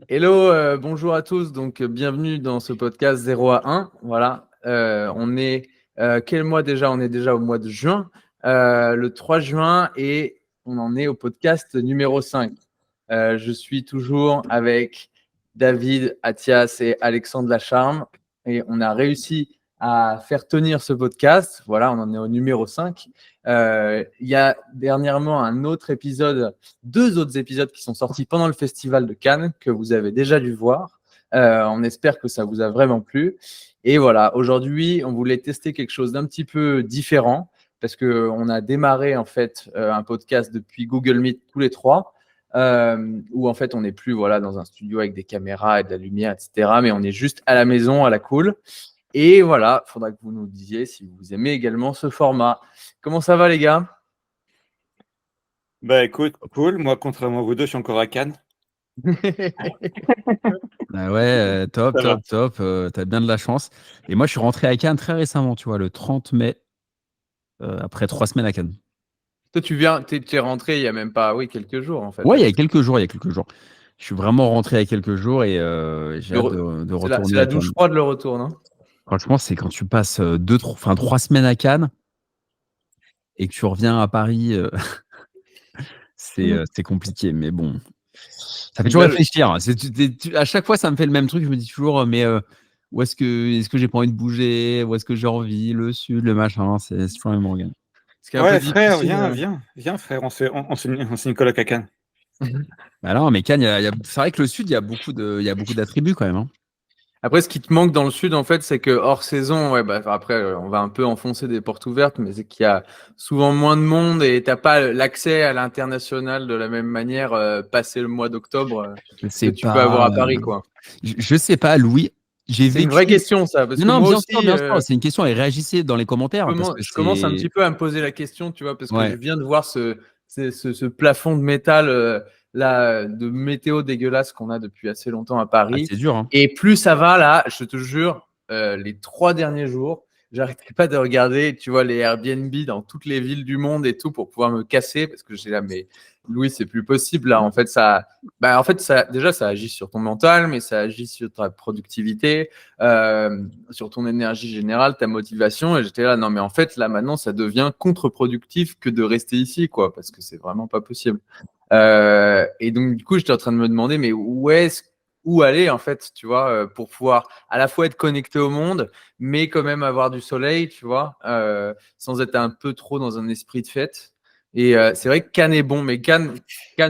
Hello, bonjour à tous. Donc, bienvenue dans ce podcast 0 à 1. Voilà. On est quel mois déjà? On est déjà au mois de juin, le 3 juin, et on en est au podcast numéro 5. Je suis toujours avec David, Athias et Alexandre Lacharme, et on a réussi à faire tenir ce podcast. Voilà, on en est au numéro 5. Il y a dernièrement deux autres épisodes qui sont sortis pendant le festival de Cannes que vous avez déjà dû voir. On espère que ça vous a vraiment plu. Et voilà, aujourd'hui, on voulait tester quelque chose d'un petit peu différent parce qu'on a démarré en fait un podcast depuis Google Meet tous les trois. Où en fait on n'est plus voilà, dans un studio avec des caméras et de la lumière, etc. Mais on est juste à la maison, à la cool. Et voilà, il faudra que vous nous disiez si vous aimez également ce format. Comment ça va les gars? Bah écoute, cool. Moi, contrairement à vous deux, je suis encore à Cannes. Ah ouais, top, Ça va. top, top. T'as bien de la chance. Et moi, je suis rentré à Cannes très récemment, tu vois, le 30 mai, après 3 semaines à Cannes. Toi, t'es rentré il y a même pas, oui, quelques jours en fait, Ouais, il y a Alex. quelques jours, il y a quelques jours. Je suis vraiment rentré il y a quelques jours et j'ai hâte de C'est retourner la à douche Cannes. froide le retour, non? Franchement, c'est quand tu passes 3 semaines à Cannes et que tu reviens à Paris, c'est compliqué. Mais bon, ça fait toujours Là, réfléchir, hein. À chaque fois, ça me fait le même truc. Je me dis toujours, mais où est-ce que j'ai pas envie de bouger? Où est-ce que j'ai envie? Le sud, le machin, c'est toujours le même organe. ce qui est un peu Ouais, frère, difficile. viens, frère. On se une coloc à Cannes. Bah non, mais Cannes, c'est vrai que le sud, il y a beaucoup d'attributs quand même, hein. Après, ce qui te manque dans le sud, en fait, c'est que hors saison, ouais, bah, après, on va un peu enfoncer des portes ouvertes, mais c'est qu'il y a souvent moins de monde et t'as pas l'accès à l'international de la même manière passé le mois d'octobre Je que sais tu peux avoir pas. à Paris, quoi. Je sais pas, Louis. J'ai C'est une vraie vécu. question, ça, parce Non, que non, moi bien sûr, aussi, bien sûr. C'est une question et réagissez dans les commentaires parce que je commence un c'est. petit peu à me poser la question, tu vois, parce que je Ouais, viens de voir ce plafond de métal là, de météo dégueulasse qu'on a depuis assez longtemps à ah, Paris. c'est dur, hein. Et plus ça va, là, je te jure, les 3 derniers jours, j'arrêtais pas de regarder, tu vois, les Airbnb dans toutes les villes du monde et tout pour pouvoir me casser, parce que j'ai là, mais Louis, c'est plus possible, là. En fait, déjà, ça agit sur ton mental, mais ça agit sur ta productivité, sur ton énergie générale, ta motivation. Et j'étais là, non, mais en fait, là, maintenant, ça devient contre-productif que de rester ici, quoi, parce que c'est vraiment pas possible. Et donc, du coup, j'étais en train de me demander, mais où aller, en fait, tu vois, pour pouvoir à la fois être connecté au monde, mais quand même avoir du soleil, tu vois, sans être un peu trop dans un esprit de fête. Et c'est vrai que Cannes est bon, mais Cannes,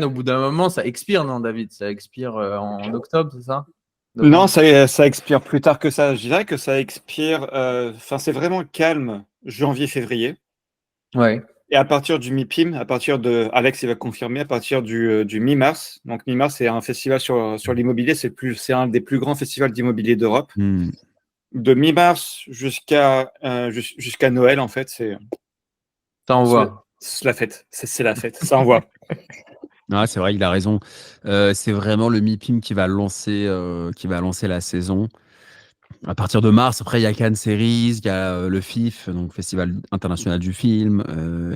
au bout d'un moment, ça expire, non, David? Ça expire en octobre, c'est ça? Non, Novembre? ça expire plus tard que ça. Je dirais que ça expire. Enfin, c'est vraiment calme janvier-février. Ouais. Et à partir du mi-PIM, à partir de. Alex, il va confirmer, à partir du mi-mars. Donc, mi-mars, c'est un festival sur l'immobilier. C'est un des plus grands festivals d'immobilier d'Europe. Hmm. De mi-mars jusqu'à Noël, en fait, Ça envoie. c'est la fête. C'est la fête. Ça envoie. Ouais, c'est vrai, il a raison. C'est vraiment le MIPIM qui va lancer la saison. À partir de mars, après, il y a Cannes Series, il y a le FIF, donc Festival international du film.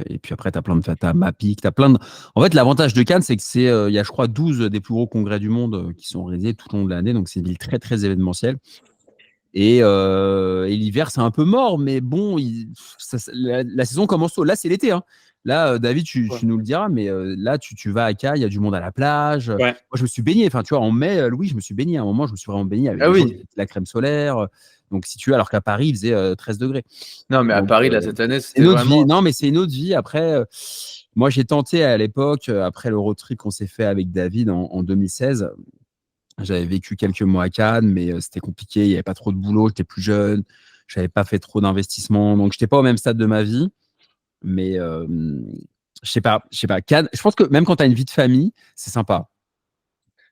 Et puis après, tu as plein de t'as MAPIC, tu as plein de. En fait, l'avantage de Cannes, c'est que il y a, je crois, 12 des plus gros congrès du monde qui sont réalisés tout au long de l'année. Donc, c'est une ville très, très événementielle. Et l'hiver, c'est un peu mort, mais bon, la saison commence tôt. Là, c'est l'été, hein. Là, David, Ouais. tu nous le diras, mais là, tu vas à Cannes, il y a du monde à la plage. Moi, Ouais. je me suis baigné. Enfin, tu vois, en mai, Louis, je me suis baigné. À un moment, je me suis vraiment baigné avec Ah des gens qui oui. mettaient de la crème solaire. Donc, si tu veux, alors qu'à Paris, il faisait 13 degrés. Non, mais à Donc, Paris, là, cette année, c'est c'était une autre vie. vraiment. Non, mais c'est une autre vie. Après, moi, j'ai tenté à l'époque, après le road trip qu'on s'est fait avec David en 2016. J'avais vécu quelques mois à Cannes, mais c'était compliqué. Il n'y avait pas trop de boulot. J'étais plus jeune. Je n'avais pas fait trop d'investissement. Donc, je n'étais pas au même stade de ma vie. Mais je sais pas. Je sais pas. Cannes, je pense que même quand tu as une vie de famille, c'est sympa.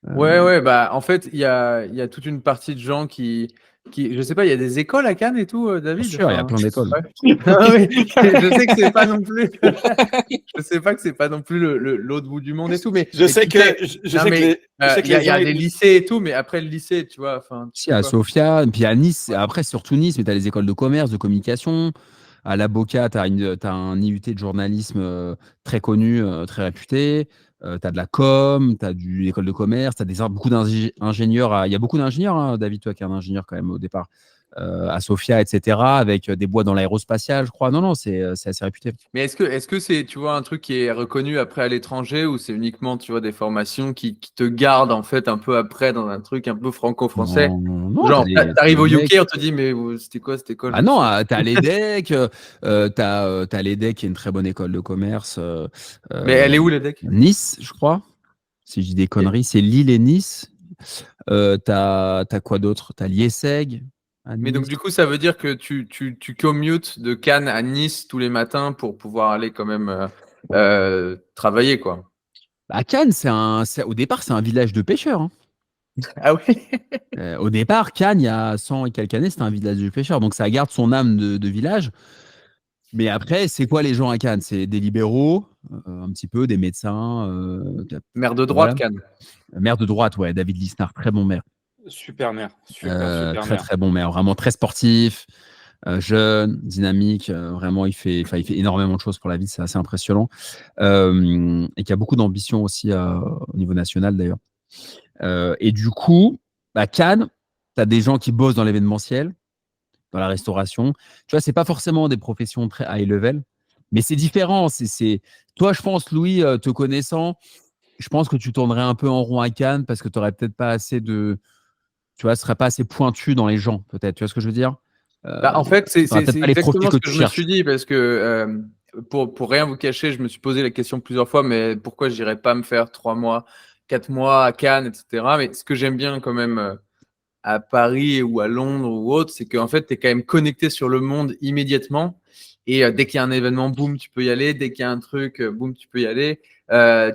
Ouais, Euh, ouais, bah, en fait, il y a toute une partie de gens je sais pas, il y a des écoles à Cannes et tout, Bien David. sûr, il y a Enfin, plein d'écoles. ouais. Ah oui, je sais que c'est pas non plus, je sais pas que c'est pas non plus l'autre bout du monde et tout, Je mais sais tu sais, que je non, sais que mais je sais que les il y gens a des lycées et tout, mais après le lycée, tu vois, enfin, tu Si, fais à quoi? Sofia, et puis à Nice, après surtout Nice, mais tu as les écoles de commerce, de communication. À la Boca, tu as un IUT de journalisme très connu, très réputé. tu as de la com, tu as une école de commerce, tu as beaucoup d'ingénieurs. Il y a beaucoup d'ingénieurs, hein, David, toi qui es un ingénieur quand même au départ, à Sofia, etc., avec des boîtes dans l'aérospatial, je crois. Non, c'est assez réputé. Mais est-ce que c'est, tu vois, un truc qui est reconnu après à l'étranger ou c'est uniquement, tu vois, des formations qui te gardent en fait un peu après dans un truc un peu franco-français? Non, Genre, t'as t'arrives au l'EDEC. UK, on te dit, mais c'était quoi cette école? Ah non, t'as l'EDEC, t'as l'EDEC qui est une très bonne école de commerce. Mais elle est où, les decks? Nice, je crois. Si je dis des conneries, c'est Lille et Nice. T'as quoi d'autre? T'as l'IESEG à Mais donc, Nice. du coup, ça veut dire que tu commutes de Cannes à Nice tous les matins pour pouvoir aller quand même travailler, quoi. À Cannes, au départ, c'est un village de pêcheurs, hein. Ah oui? Au départ, Cannes, il y a 100 et quelques années, c'était un village de pêcheurs. Donc, ça garde son âme de village. Mais après, c'est quoi les gens à Cannes? C'est des libéraux, un petit peu, des médecins. Maire de droite, Voilà. Cannes. Maire de droite, ouais, David Lisnard, très bon maire. Super maire. Super Très, maire. très bon maire. Vraiment très sportif, jeune, dynamique. Vraiment, il fait énormément de choses pour la ville. C'est assez impressionnant. Et qui a beaucoup d'ambition aussi au niveau national, d'ailleurs. Et du coup, à Cannes, tu as des gens qui bossent dans l'événementiel, dans la restauration. Tu vois, c'est pas forcément des professions très high level, mais c'est différent. Toi, je pense, Louis, te connaissant, je pense que tu tournerais un peu en rond à Cannes parce que tu n'aurais peut-être pas assez tu vois, ce serait pas assez pointu dans les gens, peut-être. Tu vois ce que je veux dire? En fait, Tu n'aurais peut-être c'est pas les profils exactement que ce que tu je me cherches. suis dit parce que pour rien vous cacher, je me suis posé la question plusieurs fois, mais pourquoi j'irais pas me faire 3 mois, 4 mois à Cannes, etc. Mais ce que j'aime bien quand même à Paris ou à Londres ou autre, c'est qu'en fait, tu es quand même connecté sur le monde immédiatement. Et dès qu'il y a un événement, boum, tu peux y aller. Dès qu'il y a un truc, boum, tu peux y aller.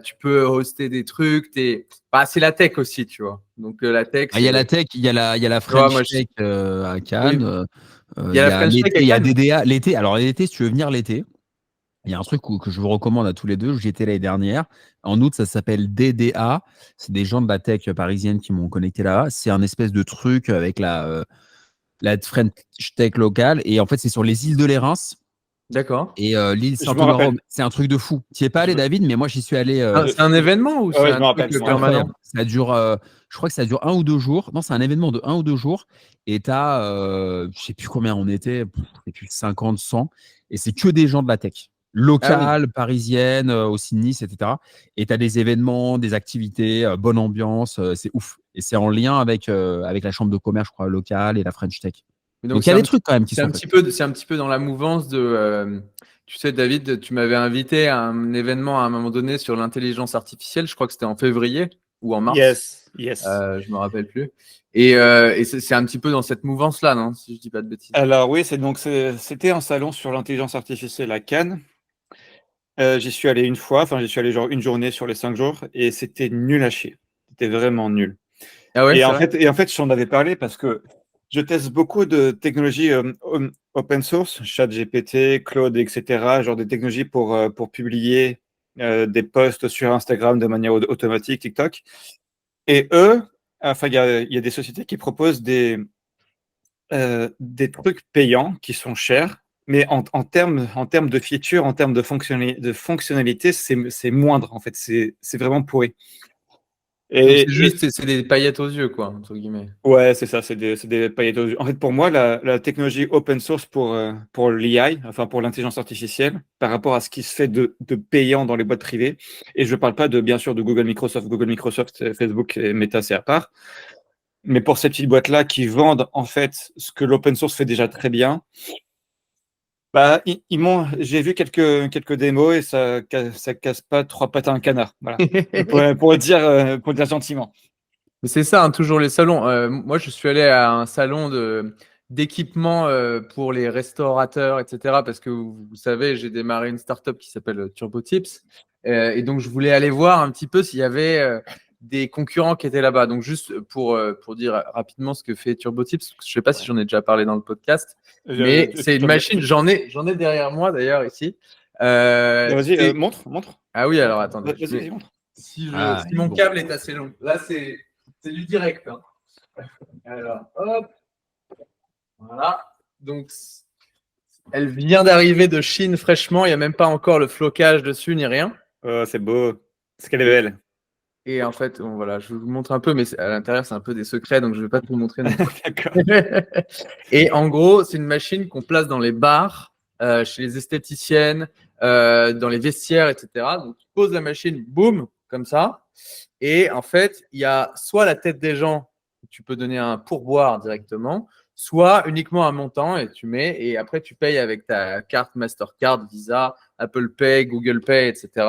Tu peux hoster des trucs. C'est la tech aussi, tu vois. Donc la tech, Ah, il y a la c'est. tech, il y a la Tu vois, French Tech à Oui, Cannes. il y a Il y la a French Tech l'été, à il y a Cannes. DDA. L'été, alors l'été, si tu veux venir l'été, il y a un truc que je vous recommande à tous les deux. J'y étais l'année dernière. En août, ça s'appelle DDA. C'est des gens de la tech parisienne qui m'ont connecté là-bas. C'est un espèce de truc avec la French Tech locale. Et en fait, c'est sur les îles de l'Érins D'accord. et l'île Je me rappelle. Saint-Honoré. C'est un truc de fou. Tu n'y es pas allé, Je me- David, mais moi, j'y suis allé. C'est un événement ou c'est Ouais, je un me truc rappelle. Je me C'est rappelle. permanent? incroyable. Ça dure, je crois que ça dure 1 ou 2 jours. Non, c'est un événement de 1 ou 2 jours. Et tu as, je sais plus combien on était, et puis 50, 100. Et c'est que des gens de la tech. Ah oui. Locales, parisiennes, aussi Nice, etc. Et tu as des événements, des activités, bonne ambiance. C'est ouf. Et c'est en lien avec la chambre de commerce, je crois, locale et la French Tech. Mais donc Donc il y a des trucs quand même qui c'est sont un faits. petit peu, c'est un petit peu dans la mouvance de. Tu sais, David, tu m'avais invité à un événement à un moment donné sur l'intelligence artificielle. Je crois que c'était en février ou en mars. Yes. Je me rappelle plus. Et c'est un petit peu dans cette mouvance-là, non? Si je dis pas de bêtises. Alors oui, c'était un salon sur l'intelligence artificielle à Cannes. J'y suis allé une fois, enfin j'y suis allé genre une journée sur les 5 jours et c'était nul à chier. C'était vraiment nul. Ah ouais, Et c'est en vrai. fait, et en fait, j'en avais parlé parce que je teste beaucoup de technologies open source, ChatGPT, Claude, etc. Genre des technologies pour publier des posts sur Instagram de manière automatique, TikTok. Et eux, enfin, il y a des sociétés qui proposent des trucs payants qui sont chers, mais en termes de features, en termes de fonctionnalité, c'est moindre, en fait. C'est vraiment pourri. Donc c'est Et, juste, c'est des paillettes aux yeux, quoi, entre guillemets. ouais, c'est ça, c'est des paillettes aux yeux. En fait, pour moi, la technologie open source pour l'IA, enfin pour l'intelligence artificielle, par rapport à ce qui se fait de payant dans les boîtes privées, et je ne parle pas bien sûr de Google, Microsoft, Facebook et Meta, c'est à part, mais pour ces petites boîtes-là qui vendent en fait ce que l'open source fait déjà très bien, bah, j'ai vu quelques démos et ça casse pas trois pattes à un canard, voilà, pour dire gentiment. Mais c'est ça, hein, toujours les salons. Moi, je suis allé à un salon d'équipement pour les restaurateurs, etc. Parce que vous savez, j'ai démarré une startup qui s'appelle TurboTips. Et donc, je voulais aller voir un petit peu s'il y avait des concurrents qui étaient là-bas. Donc, juste pour dire rapidement ce que fait TurboTips, parce que je ne sais pas si j'en ai déjà parlé dans le podcast, mais c'est une machine. J'en ai derrière moi d'ailleurs ici. Vas-y, montre. Ah oui, alors attendez. Vas-y, montre. Si Ah, il est mon bon. câble est assez long. Là, c'est du direct, hein. Alors, hop, voilà. Donc, elle vient d'arriver de Chine fraîchement. Il n'y a même pas encore le flocage dessus ni rien. Oh, c'est beau. Parce qu'elle est belle. Et en fait, bon, voilà, je vous montre un peu, mais à l'intérieur, c'est un peu des secrets, donc je ne vais pas tout vous montrer non plus. D'accord. Et en gros, c'est une machine qu'on place dans les bars, chez les esthéticiennes, dans les vestiaires, etc. Donc, tu poses la machine, boum, comme ça. Et en fait, il y a soit la tête des gens, tu peux donner un pourboire directement, soit uniquement un montant et tu mets, et après tu payes avec ta carte Mastercard, Visa, Apple Pay, Google Pay, etc.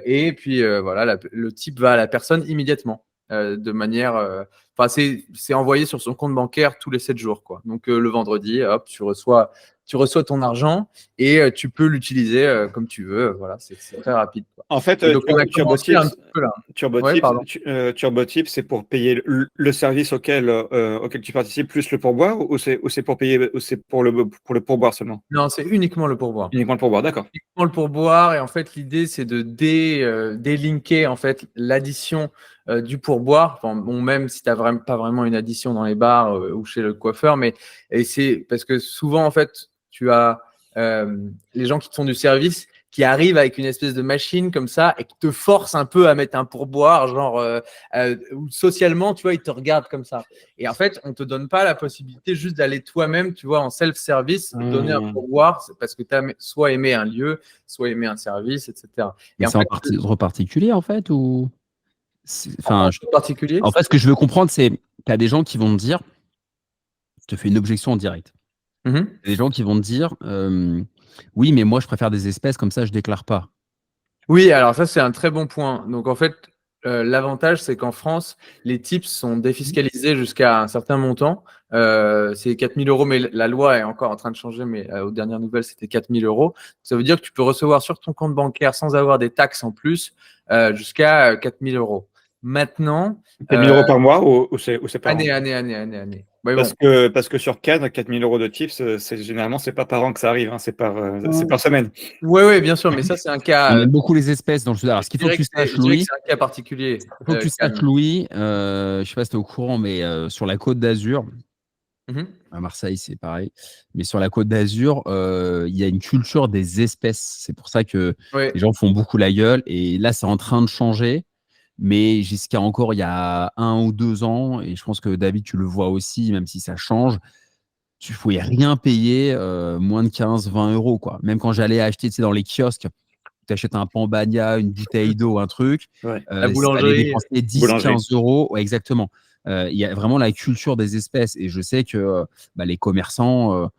Et puis voilà, le type va à la personne immédiatement, de manière. Enfin, c'est envoyé sur son compte bancaire tous les 7 jours, quoi. Donc le vendredi, hop, tu reçois ton argent et tu peux l'utiliser comme tu veux. Voilà, c'est très rapide, quoi. En fait, Et donc on a commencé un petit peu là. Ouais, pardon. TurboTips, c'est pour payer le service auquel tu participes plus le pourboire ou c'est pour payer, ou c'est pour le pourboire seulement? Non, c'est uniquement le pourboire. Uniquement le pourboire, d'accord. Uniquement le pourboire. Et en fait, l'idée, c'est de délinker en fait, l'addition du pourboire. Enfin, bon, même si tu n'as pas vraiment une addition dans les bars ou chez le coiffeur, mais et c'est parce que souvent, en fait, tu as les gens qui te font du service qui arrivent avec une espèce de machine comme ça et qui te forcent un peu à mettre un pourboire, genre socialement, tu vois, ils te regardent comme ça. Et en fait, on te donne pas la possibilité juste d'aller toi-même, tu vois, en self-service, donner un pourboire parce que tu as soit aimé un lieu, soit aimé un service, etc. Mais Et en c'est fait, ordre particulier, en fait, ou enfin, en particulier, en fait, ce que je veux comprendre, c'est tu as des gens qui vont te dire, je te fais une objection en direct. Mhm. Des gens qui vont te dire, oui, mais moi, je préfère des espèces, comme ça, je déclare pas. Oui, alors ça, c'est un très bon point. Donc, en fait, l'avantage, c'est qu'en France, les tips sont défiscalisés jusqu'à un certain montant. C'est 4 000 euros, mais la loi est encore en train de changer, mais aux dernières nouvelles, c'était 4 000 euros. Ça veut dire que tu peux recevoir sur ton compte bancaire, sans avoir des taxes en plus, jusqu'à 4 000 euros. Maintenant, 4 000 euros par mois ou c'est par an? année. Mais Parce bon, que sur Cannes, 4 000 euros de tips, généralement, c'est pas par an que ça arrive, hein, c'est par semaine. ouais, bien sûr, mais ça, c'est un cas. On aime beaucoup les espèces dans le sud. Alors, ce qu'il faut que tu saches, Je dirais que Louis, c'est un cas particulier. il faut que tu saches, Louis, je sais pas si tu es au courant, mais sur la Côte d'Azur, Mhm. à Marseille, c'est pareil, mais sur la Côte d'Azur, il y a une culture des espèces. C'est pour ça que Ouais. les gens font beaucoup la gueule. Et là, c'est en train de changer. Mais jusqu'à encore il y a 1 ou 2 ans, et je pense que David, tu le vois aussi, même si ça change, tu ne pouvais rien payer moins de 15, 20 euros, quoi. Même quand j'allais acheter, tu sais, dans les kiosques, tu achètes un Pambagna, une bouteille d'eau, un truc, Ouais. La tu allais boulangerie. dépenser 10, Boulangerie. 15 euros. Ouais, exactement. Il y a vraiment la culture des espèces. Et je sais que les commerçants,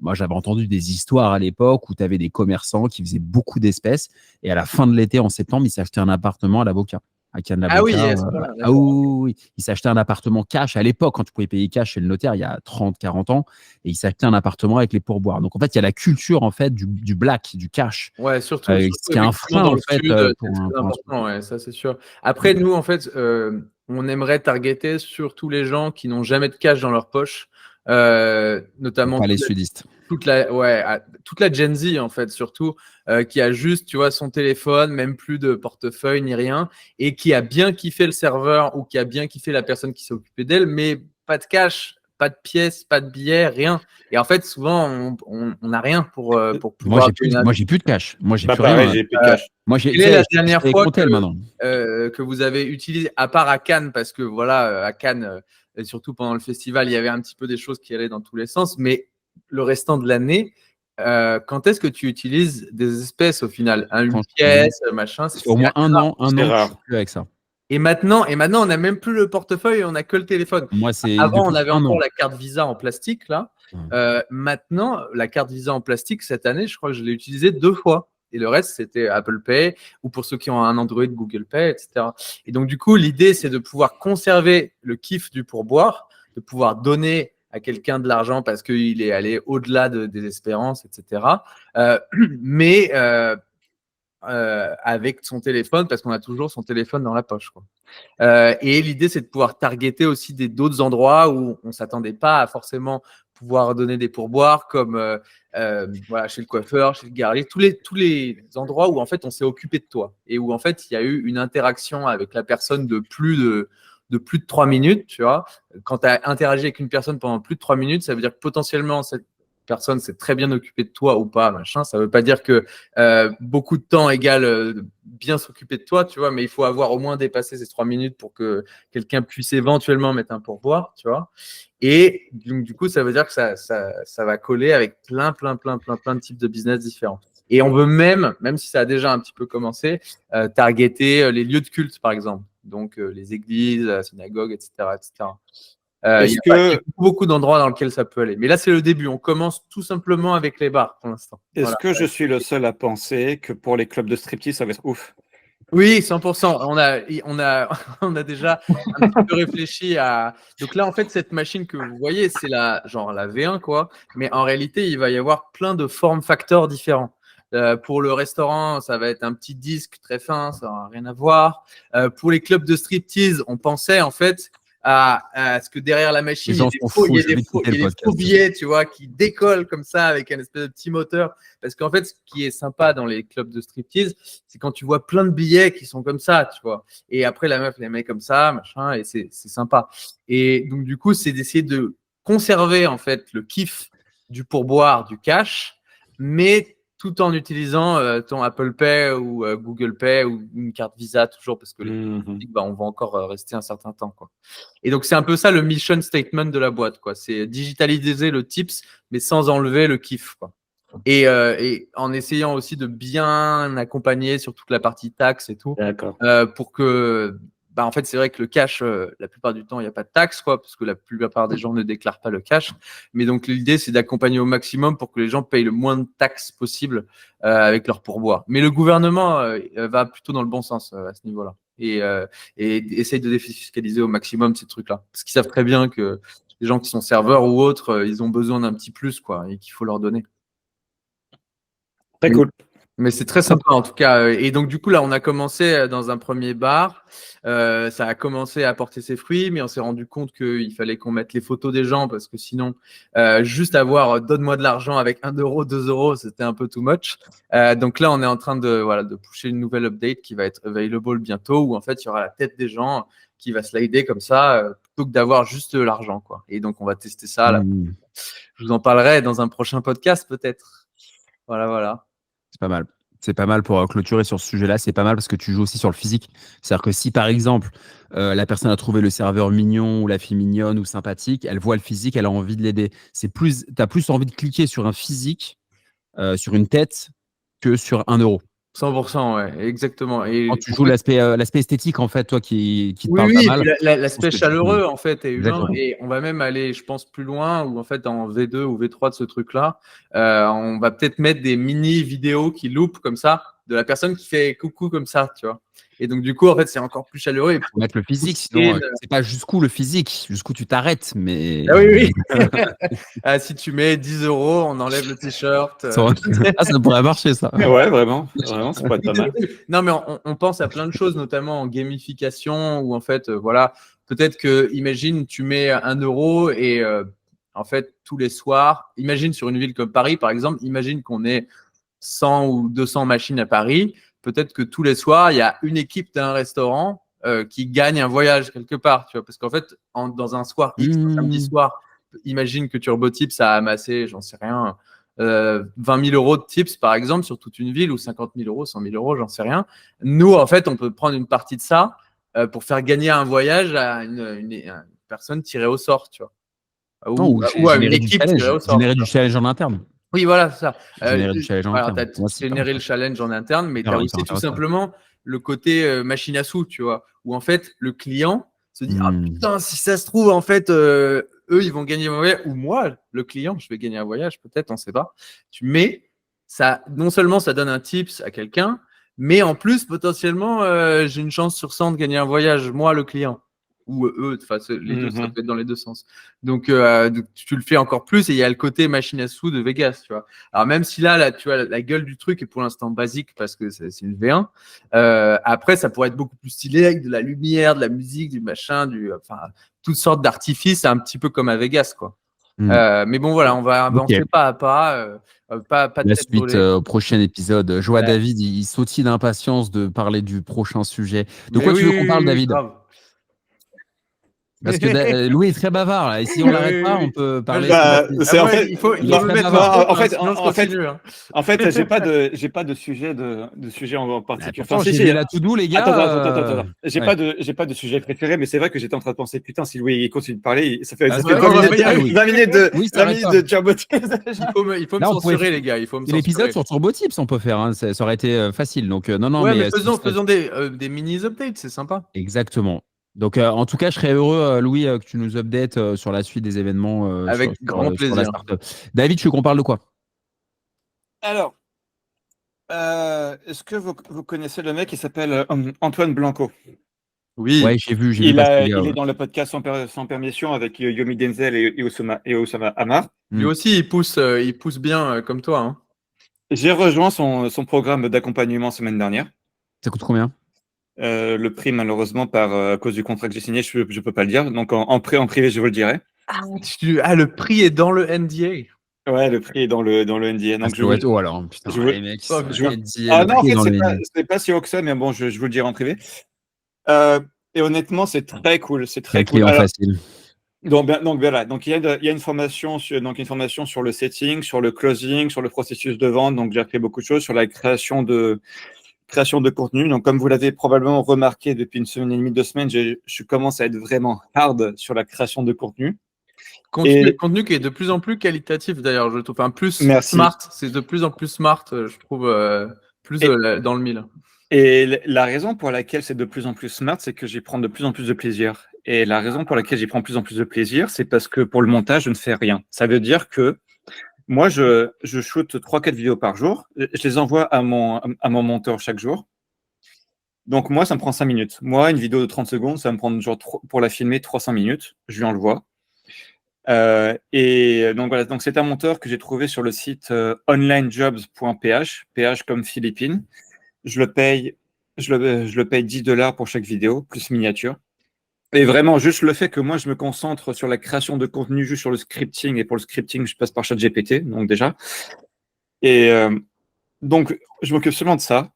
moi j'avais entendu des histoires à l'époque où tu avais des commerçants qui faisaient beaucoup d'espèces. Et à la fin de l'été, en septembre, ils s'achetaient un appartement à la Boca. À Cannes la Ah oui, Boca. à ce point-là, Ah d'accord. oui, ils s'achetaient un appartement cash à l'époque, quand tu pouvais payer cash chez le notaire il y a 30, 40 ans, et ils s'achetaient un appartement avec les pourboires. Donc en fait, il y a la culture en fait du black, du cash, Ouais, surtout ce qui est un effectivement frein dans en le fait sud, pour c'est très un important, ouais, ça c'est sûr. Après, nous, en fait, on aimerait targeter sur tous les gens qui n'ont jamais de cash dans leur poche, notamment pas les sudistes. toute la Gen Z, en fait, surtout, qui a juste, tu vois, son téléphone, même plus de portefeuille ni rien, et qui a bien kiffé le serveur ou qui a bien kiffé la personne qui s'est occupée d'elle, mais pas de cash, pas de pièces, pas de billets, rien. Et en fait, souvent, on n'a rien pour Moi, pouvoir. j'ai plus de cash. Moi, j'ai Pas plus rien. pareil, j'ai plus de cash. Moi, Quelle est la je suis dernière avec fois mon tel maintenant. que vous avez utilisé, à part à Cannes, parce que voilà, à Cannes, et surtout pendant le festival, il y avait un petit peu des choses qui allaient dans tous les sens, mais le restant de l'année, quand est-ce que tu utilises des espèces au final? Une Franchement, pièce, machin, au moins un an, C'est que je rare. suis plus avec ça. et maintenant, on n'a même plus le portefeuille, on n'a que le téléphone. Moi, c'est Avant, on depuis avait un encore an. la carte Visa en plastique, là. Maintenant, la carte Visa en plastique, cette année, je crois que je l'ai utilisée 2 fois. Et le reste, c'était Apple Pay ou pour ceux qui ont un Android, Google Pay, etc. Et donc, du coup, l'idée, c'est de pouvoir conserver le kiff du pourboire, de pouvoir donner à quelqu'un de l'argent parce qu'il est allé au-delà des espérances, etc. Mais avec son téléphone, parce qu'on a toujours son téléphone dans la poche, quoi. Et l'idée, c'est de pouvoir targeter aussi d'autres endroits où on ne s'attendait pas à forcément pouvoir donner des pourboires, comme voilà, chez le coiffeur, chez le garagiste, tous les endroits où en fait on s'est occupé de toi et où en fait il y a eu une interaction avec la personne de plus de 3 minutes, tu vois. Quand tu as interagi avec une personne pendant plus de 3 minutes, ça veut dire que potentiellement personne s'est très bien occupé de toi ou pas, machin. Ça veut pas dire que beaucoup de temps égale bien s'occuper de toi, tu vois, mais il faut avoir au moins dépassé ces 3 minutes pour que quelqu'un puisse éventuellement mettre un pourboire, tu vois. Et donc, du coup, ça veut dire que ça va coller avec plein de types de business différents. Et on veut même si ça a déjà un petit peu commencé, targeter les lieux de culte, par exemple. Donc, les églises, la synagogue, etc., etc. Il y a beaucoup d'endroits dans lesquels ça peut aller. Mais là, c'est le début. On commence tout simplement avec les bars pour l'instant. Est-ce que je suis le seul à penser que pour les clubs de striptease, ça va être ouf? Oui, 100%. On a déjà un petit peu réfléchi à. Donc là, en fait, cette machine que vous voyez, c'est la V1, quoi. Mais en réalité, il va y avoir plein de form factors différents. Pour le restaurant, ça va être un petit disque très fin, ça n'a rien à voir. Pour les clubs de striptease, on pensait en fait à ce que derrière la machine, il y a des faux billets, tu vois, qui décollent comme ça avec un espèce de petit moteur. Parce qu'en fait, ce qui est sympa dans les clubs de striptease, c'est quand tu vois plein de billets qui sont comme ça, tu vois. Et après, la meuf les met comme ça, machin, et c'est sympa. Et donc, du coup, c'est d'essayer de conserver en fait le kiff du pourboire, du cash, mais tout en utilisant ton Apple Pay ou Google Pay ou une carte Visa toujours parce que on va encore rester un certain temps, quoi. Et donc c'est un peu ça le mission statement de la boîte, quoi. C'est digitaliser le tips mais sans enlever le kiff, quoi. Et en essayant aussi de bien accompagner sur toute la partie taxe et tout, pour que en fait, c'est vrai que le cash, la plupart du temps, il n'y a pas de taxe, quoi, parce que la plupart des gens ne déclarent pas le cash. Mais donc, l'idée, c'est d'accompagner au maximum pour que les gens payent le moins de taxes possible avec leur pourboire. Mais le gouvernement va plutôt dans le bon sens à ce niveau-là et essaye de défiscaliser au maximum ces trucs-là. Parce qu'ils savent très bien que les gens qui sont serveurs ou autres, ils ont besoin d'un petit plus, quoi, et qu'il faut leur donner. Très cool. Mais c'est très sympa en tout cas. Et donc du coup là, on a commencé dans un premier bar. Ça a commencé à porter ses fruits, mais on s'est rendu compte qu'il fallait qu'on mette les photos des gens parce que sinon, juste avoir donne-moi de l'argent avec 1 euro, 2 euros, c'était un peu too much. Donc là, on est en train de pusher une nouvelle update qui va être available bientôt, où en fait il y aura la tête des gens qui va slider comme ça plutôt que d'avoir juste l'argent, quoi. Et donc on va tester ça là. Je vous en parlerai dans un prochain podcast peut-être. Voilà. C'est pas mal. C'est pas mal pour clôturer sur ce sujet-là. C'est pas mal parce que tu joues aussi sur le physique. C'est-à-dire que si, par exemple, la personne a trouvé le serveur mignon ou la fille mignonne ou sympathique, elle voit le physique, elle a envie de l'aider. Tu as plus envie de cliquer sur un physique, sur une tête, que sur 1 euro. 100%, ouais, exactement. Et quand tu joues l'aspect esthétique, en fait, toi, qui te parle pas mal. L'aspect chaleureux, en fait, est humain. Et on va même aller, je pense, plus loin, où en fait, en V2 ou V3 de ce truc-là, on va peut-être mettre des mini vidéos qui loupent comme ça, de la personne qui fait coucou comme ça, tu vois. Et donc, du coup, en fait, c'est encore plus chaleureux. Il faut mettre le physique, sinon, c'est pas jusqu'où le physique, jusqu'où tu t'arrêtes. Mais... Ah oui. Si tu mets 10 euros, on enlève le t-shirt. Ça pourrait marcher, ça. Ouais, vraiment, ça pourrait être pas mal. Non, mais on pense à plein de choses, notamment en gamification, où en fait, voilà, peut-être que, imagine, tu mets 1 euro et en fait, tous les soirs, imagine sur une ville comme Paris, par exemple, imagine qu'on ait 100 ou 200 machines à Paris. Peut-être que tous les soirs, il y a une équipe d'un restaurant qui gagne un voyage quelque part, tu vois, parce qu'en fait, dans un soir X, un samedi soir, imagine que TurboTips a amassé, j'en sais rien, 20 000 euros de tips, par exemple, sur toute une ville, ou 50 000 euros, 100 000 euros, j'en sais rien. Nous, en fait, on peut prendre une partie de ça pour faire gagner un voyage à une personne tirée au sort, tu vois. Ou à une équipe tirée au sort. Générer du challenge en interne. Oui, voilà, c'est ça. Générer du challenge en interne. Tu as généré le challenge en interne, mais tu as aussi tout simplement le côté machine à sous, tu vois, où en fait, le client se dit, ah putain, si ça se trouve, en fait, eux, ils vont gagner un voyage, ou moi, le client, je vais gagner un voyage, peut-être, on ne sait pas. Mais ça, non seulement ça donne un tips à quelqu'un, mais en plus, potentiellement, j'ai une chance sur 100 de gagner un voyage, moi, le client. Ou eux, les deux, ça peut être dans les deux sens. Donc, tu le fais encore plus et il y a le côté machine à sous de Vegas, tu vois. Alors, même si là, tu vois, la gueule du truc est pour l'instant basique parce que c'est une V1. Après, ça pourrait être beaucoup plus stylé avec de la lumière, de la musique, du machin, toutes sortes d'artifices, un petit peu comme à Vegas, quoi. Mais bon, voilà, on va avancer pas à pas. Pas de la tête suite brûlée. au prochain épisode. Je vois David, il sautille d'impatience de parler du prochain sujet. De quoi tu veux qu'on parle, David ? Grave. Parce que Louis est très bavard là. Et si on Oui, l'arrête oui, pas, oui. on peut parler. Bah, sans- c'est en Après, fait, il faut il me est très mettre bavard. en en fait, stop, sinon je en fait, continue. Hein. en fait, j'ai pas de sujet de sujet en Mais particulier. Enfin, pourtant, si, j'ai si. vu la to-do, les Attends, gars. attends, attends, attends, attends. Ouais. J'ai pas de sujet préféré, mais c'est vrai que j'étais en train de penser, putain, si Louis il continue de parler, Ah, ça c'est fait vrai 20 qu'on va pas minutes, y arriver. 20 minutes Oui, ça 20 arrête minutes pas. de turbotips. Il faut me Là, on pourrait censurer, les gars. Il faut me C'est l'épisode censurer. sur Turbotips, on peut faire. Hein. Ça aurait été facile. Donc, non, non, Ouais, mais mais ce serait- faisons des mini-updates, c'est sympa. exactement. Donc, en tout cas, je serais heureux, Louis, que tu nous updates sur la suite des événements Avec grand sur la plaisir. startup. David, tu veux qu'on parle de quoi? Alors, est-ce que vous connaissez le mec qui s'appelle Antoine Blanco? Oui. Ouais, j'ai vu passer les gars. Il est Ouais. dans le podcast sans permission avec Yomi Denzel et Oussama Hamar. Lui Hmm. aussi, il pousse bien comme toi. Hein. J'ai rejoint son programme d'accompagnement semaine dernière. Ça coûte combien? Le prix, malheureusement, à cause du contrat que j'ai signé, je ne peux pas le dire. Donc, en privé, je vous le dirai. Le prix est dans le NDA. Ouais, le prix est dans le NDA. Ah, Donc, ça doit être haut alors. je Putain, vous- les mecs, Oh, ça putain. le non, en prix est fait, dans le NDA. c'est pas si haut que ça, mais bon, je vous le dirai en privé. Et honnêtement, c'est très cool. C'est très Quel cool. client Alors, facile. donc voilà. Donc, il y a une formation sur le setting, sur le closing, sur le processus de vente. Donc, j'ai appris beaucoup de choses sur la création de contenu. Donc, comme vous l'avez probablement remarqué depuis une semaine et demie, 2 semaines, je commence à être vraiment hard sur la création de contenu. Et Contenu qui est de plus en plus qualitatif d'ailleurs, je trouve. Enfin, plus merci. smart. C'est de plus en plus smart, je trouve, plus dans le mille. Et la raison pour laquelle c'est de plus en plus smart, c'est que j'y prends de plus en plus de plaisir. Et la raison pour laquelle j'y prends de plus en plus de plaisir, c'est parce que pour le montage, je ne fais rien. Ça veut dire que moi, je shoot 3-4 vidéos par jour. Je les envoie à mon monteur chaque jour. Donc, moi, ça me prend 5 minutes. Moi, une vidéo de 30 secondes, ça va me prendre genre pour la filmer 300 minutes. Je lui envoie. Et donc, voilà. Donc, c'est un monteur que j'ai trouvé sur le site onlinejobs.ph, PH comme Philippines. Je le paye 10 $ pour chaque vidéo, plus miniature. Et vraiment, juste le fait que moi, je me concentre sur la création de contenu, juste sur le scripting. Et pour le scripting, je passe par ChatGPT, donc déjà. Et donc, je m'occupe seulement de ça.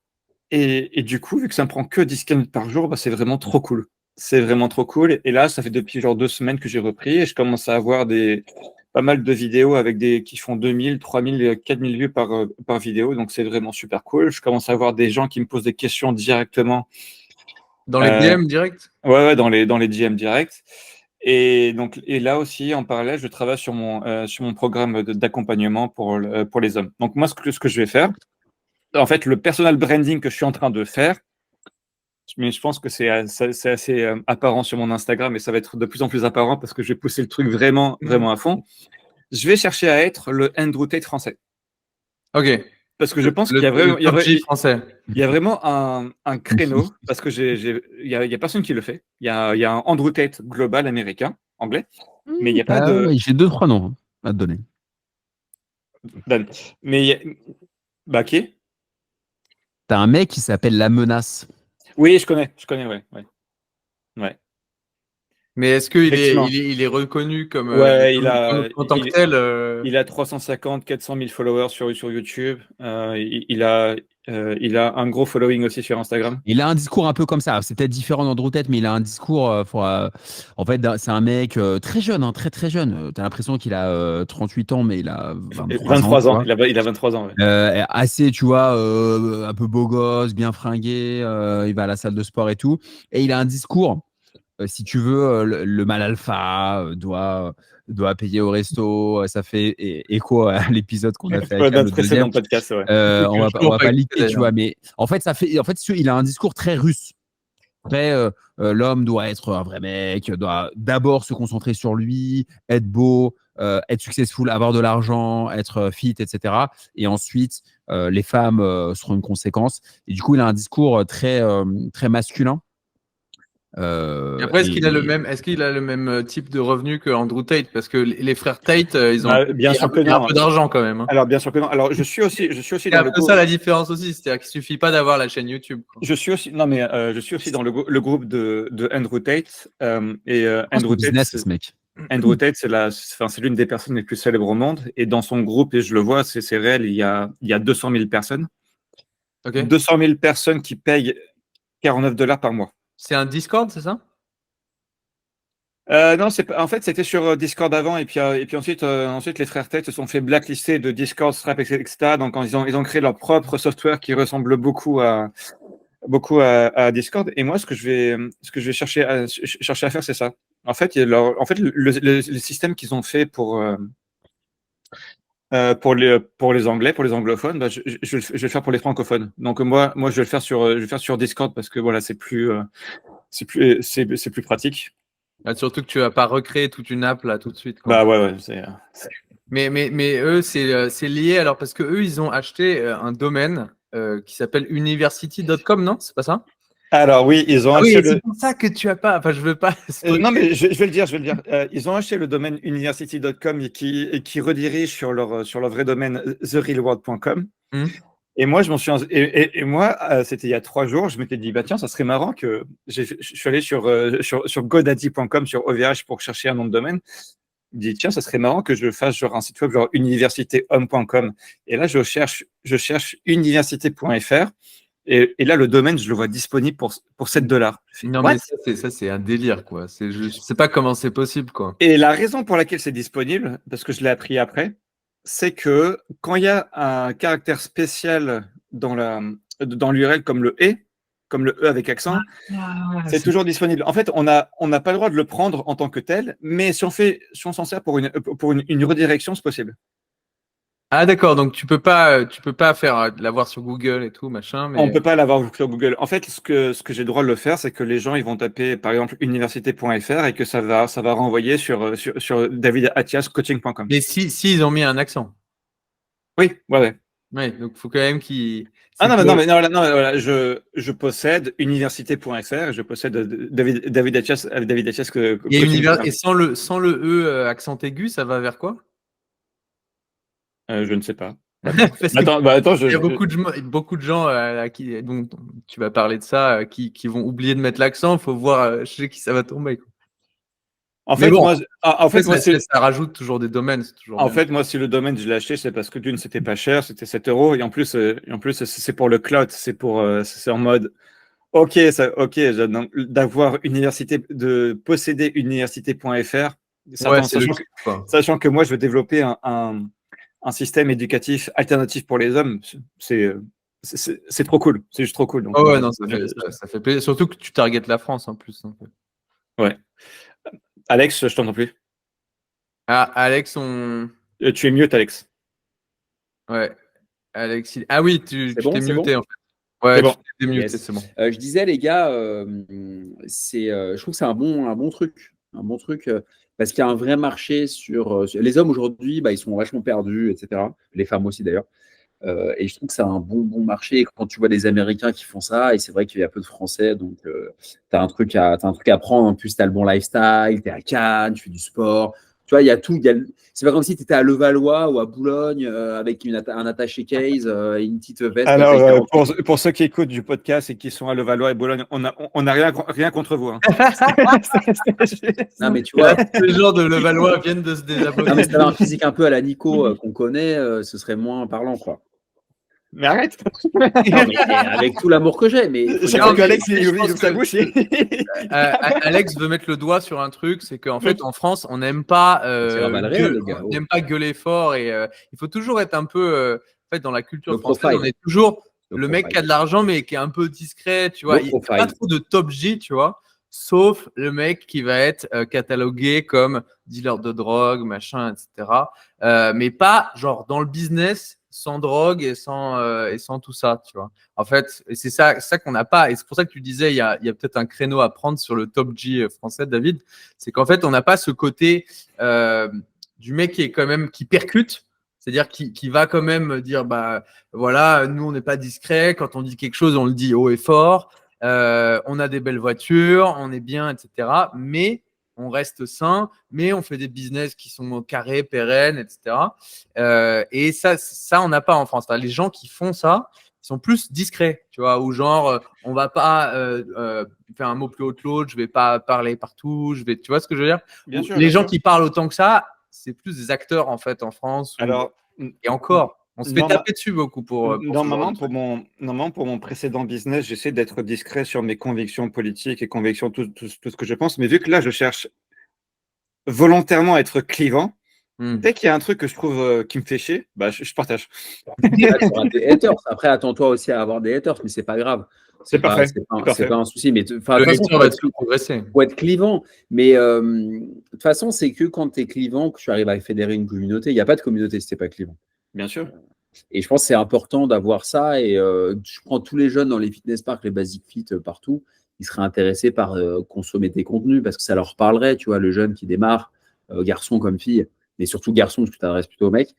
Et du coup, vu que ça me prend que 10-15 minutes par jour, bah, c'est vraiment trop cool. C'est vraiment trop cool. Et là, ça fait depuis genre 2 semaines que j'ai repris et je commence à avoir pas mal de vidéos qui font 2000, 3000, 4000 vues par vidéo. Donc, c'est vraiment super cool. Je commence à avoir des gens qui me posent des questions directement. Dans les DM direct. Ouais, dans les DM direct. Et donc, là aussi, en parallèle, je travaille sur mon programme d'accompagnement pour les hommes. Donc, moi, ce que je vais faire, en fait, le personal branding que je suis en train de faire, mais je pense que c'est assez apparent sur mon Instagram et ça va être de plus en plus apparent parce que je vais pousser le truc vraiment, vraiment à fond. Je vais chercher à être le Andrew Tate français. Ok. Parce que je pense qu'il y a vraiment un créneau parce que il y a personne qui le fait. Il y a un Andrew Tate global américain, anglais, mais il n'y a pas de. J'ai 2-3 noms à te donner. Mais bah qui? T'as un mec qui s'appelle La Menace. Oui, je connais, ouais. Mais est-ce qu'il Effectivement. il est reconnu comme Ouais, en tant que tel il a 350-400 000 followers sur YouTube. Il a un gros following aussi sur Instagram. Il a un discours un peu comme ça. C'est peut-être différent d'Andrew Tate, mais il a un discours. En fait, c'est un mec très jeune, hein, très très jeune. T'as l'impression qu'il a 38 ans, mais il a 23 ans. Il a 23 ans. Ouais. Assez, tu vois, un peu beau gosse, bien fringué. Il va à la salle de sport et tout. Et il a un discours. Si tu veux, le mal alpha doit payer au resto. Ça fait écho à l'épisode qu'on a fait avec Notre le deuxième. podcast, ouais. On va pas liker, tu vois, mais en fait, il a un discours très russe. Très, l'homme doit être un vrai mec, doit d'abord se concentrer sur lui, être beau, être successful, avoir de l'argent, être fit, etc. Et ensuite, les femmes seront une conséquence. Et du coup, il a un discours très, très masculin. Et après, est-ce qu'il a le même type de revenu que Andrew Tate? Parce que les frères Tate, ils ont un peu d'argent quand même. Hein. Alors, bien sûr que non. Alors, je suis aussi c'est un peu ça la différence aussi. C'est-à-dire qu'il suffit pas d'avoir la chaîne YouTube. Quoi. Je suis aussi dans le groupe de Andrew Tate. Andrew Tate, Andrew Tate, c'est l'une des personnes les plus célèbres au monde. Et dans son groupe, et je le vois, c'est réel, il y a 200 000 personnes. Okay. 200 000 personnes qui payent $49 par mois. C'est un Discord, c'est ça? Non, en fait, c'était sur Discord avant, et puis ensuite, les frères Tech se sont fait blacklister de Discord, Stripe, etc. Donc, ils ont créé leur propre software qui ressemble beaucoup à Discord. Et moi, ce que je vais chercher à faire, c'est ça. En fait, le système qu'ils ont fait pour les Anglais, pour les anglophones, bah, je vais le faire pour les francophones. Donc, moi, je vais le faire sur Discord parce que voilà, c'est plus pratique. Surtout que tu vas pas recréer toute une app là tout de suite, quoi. Bah ouais, Mais eux, c'est lié alors parce que eux, ils ont acheté un domaine qui s'appelle university.com, non? C'est pas ça? Alors oui, ils ont Ah oui, acheté c'est pour ça que tu as pas. Enfin, je veux pas. Non, mais je vais le dire, je vais le dire. Ils ont acheté le domaine university.com et qui redirige sur leur vrai domaine therealworld.com. Hmm. Et moi, moi, c'était il y a 3 jours, je m'étais dit, bah tiens, ça serait marrant que je suis allé sur godaddy.com, sur OVH pour chercher un nom de domaine. Je me dis, tiens, ça serait marrant que je fasse genre un site web genre universitéhomme.com. Et là, je cherche université.fr. Et là, le domaine, je le vois disponible pour $7. Je fais, Non, what? mais ça, c'est un délire, quoi. Je sais pas comment c'est possible, quoi. Et la raison pour laquelle c'est disponible, parce que je l'ai appris après, c'est que quand il y a un caractère spécial dans l'URL comme le E avec accent, c'est toujours disponible. En fait, on n'a pas le droit de le prendre en tant que tel, mais si on s'en sert pour une redirection, c'est possible. Ah d'accord, donc tu peux pas faire l'avoir sur Google et tout, machin, On ne mais peut pas l'avoir sur Google. En fait, ce que j'ai le droit de le faire, c'est que les gens ils vont taper, par exemple, université.fr et que ça va renvoyer sur davidatiascoaching.com. si ils ont mis un accent. Oui, ouais. Ouais, donc faut quand même qu'ils. Ah C'est non, que- mais non, mais non, non, voilà, je possède université.fr et je possède David Atias Et, coaching. et sans le E accent aigu, ça va vers quoi? Je ne sais pas. Attends, Parce que attends, il y a beaucoup de gens dont tu vas parler de ça, qui vont oublier de mettre l'accent. Il faut voir chez qui ça va tomber, quoi. En Mais fait, bon, moi, en après, fait, moi, ça rajoute toujours des domaines, c'est toujours en bien. fait, moi, si le domaine je l'ai acheté, c'est parce que d'une, c'était pas cher, c'était 7 euros, et en plus, c'est pour le cloud, c'est en mode, ok, d'avoir de posséder université.fr, Ouais, c'est le sachant que, kiff, quoi. sachant que moi, je veux développer un système éducatif alternatif pour les hommes, c'est trop cool. C'est juste trop cool. Donc, Oh ouais, non, ça fait plaisir. Surtout que tu targetes la France en plus. Donc. ouais. Alex, je t'entends plus. Ah, Alex, Tu es mute, Alex. Ouais, Alex. Ah oui, tu C'est bon, t'es c'est bon. muté en fait. Ouais, C'est bon. tu t'es muté, Yes. c'est bon. Je disais, les gars, je trouve que c'est un bon truc. Un bon truc parce qu'il y a un vrai marché sur les hommes aujourd'hui, bah, ils sont vachement perdus, etc. Les femmes aussi d'ailleurs. Et je trouve que c'est un bon marché. Et quand tu vois des Américains qui font ça, et c'est vrai qu'il y a peu de Français, donc tu as un truc à prendre. En plus, tu as le bon lifestyle, tu es à Cannes, tu fais du sport. Tu vois, il y a tout. C'est pas comme si tu étais à Levallois ou à Boulogne avec un attaché case et une petite veste. Alors, avec 48. pour ceux qui écoutent du podcast et qui sont à Levallois et Bologne, on n'a rien contre vous. Hein. Non, mais tu vois, Les gens de Levallois viennent de se non, désabonner. mais si t'avais un physique un peu à la Nico qu'on connaît, ce serait moins parlant, quoi. Mais arrête. Non, mais avec tout l'amour que j'ai, mais faut Chaque dire fois les qu'Alex choses. il ouvre sa bouche, Alex veut mettre le doigt sur un truc, c'est qu'en fait, en France, on n'aime pas, C'est la balle réelle, les gars. on n'aime pas gueuler fort et il faut toujours être un peu, en fait, dans la culture Low française, profile. on est toujours Low le mec profile. qui a de l'argent mais qui est un peu discret, tu vois. Low Il n'y a profile. pas trop de top J, tu vois, sauf le mec qui va être catalogué comme dealer de drogue, machin, etc. Mais pas genre dans le business sans drogue et sans tout ça, tu vois. En fait, et c'est ça qu'on n'a pas. Et c'est pour ça que tu disais, il y a peut-être un créneau à prendre sur le top G français, David. C'est qu'en fait, on n'a pas ce côté du mec qui est quand même qui percute, c'est-à-dire qui va quand même dire, bah voilà, nous on n'est pas discret. Quand on dit quelque chose, on le dit haut et fort. On a des belles voitures, on est bien, etc. Mais on reste sain, mais on fait des business qui sont carrés, pérennes, etc. Et ça, on n'a pas en France. Enfin, les gens qui font ça, ils sont plus discrets, tu vois, ou genre, on va pas faire un mot plus haut que l'autre, je vais pas parler partout, tu vois ce que je veux dire? Bien sûr, Les bien gens sûr. qui parlent autant que ça, c'est plus des acteurs en fait en France. Alors, Et encore, on se fait norma- taper dessus beaucoup pour ce genre normalement, de truc. normalement, pour mon précédent business, j'essaie d'être discret sur mes convictions politiques et convictions, tout ce que je pense. Mais vu que là, je cherche volontairement être clivant. Hmm. Dès qu'il y a un truc que je trouve qui me fait chier, bah, je partage. Là, tu auras des haters. Après, attends-toi aussi à avoir des haters, mais c'est pas grave. C'est parfait. C'est pas un souci. Mais de toute Le façon, lecteur va te faire progresser. faut être clivant. Mais de toute façon, c'est que quand tu es clivant que tu arrives à fédérer une communauté. Il n'y a pas de communauté si tu n'es pas clivant. Bien sûr. Et je pense que c'est important d'avoir ça. Et je prends tous les jeunes dans les fitness parks, les basic fit partout, ils seraient intéressés par consommer tes contenus parce que ça leur parlerait, tu vois, le jeune qui démarre, garçon comme fille, mais surtout garçon parce que tu t'adresses plutôt au mec,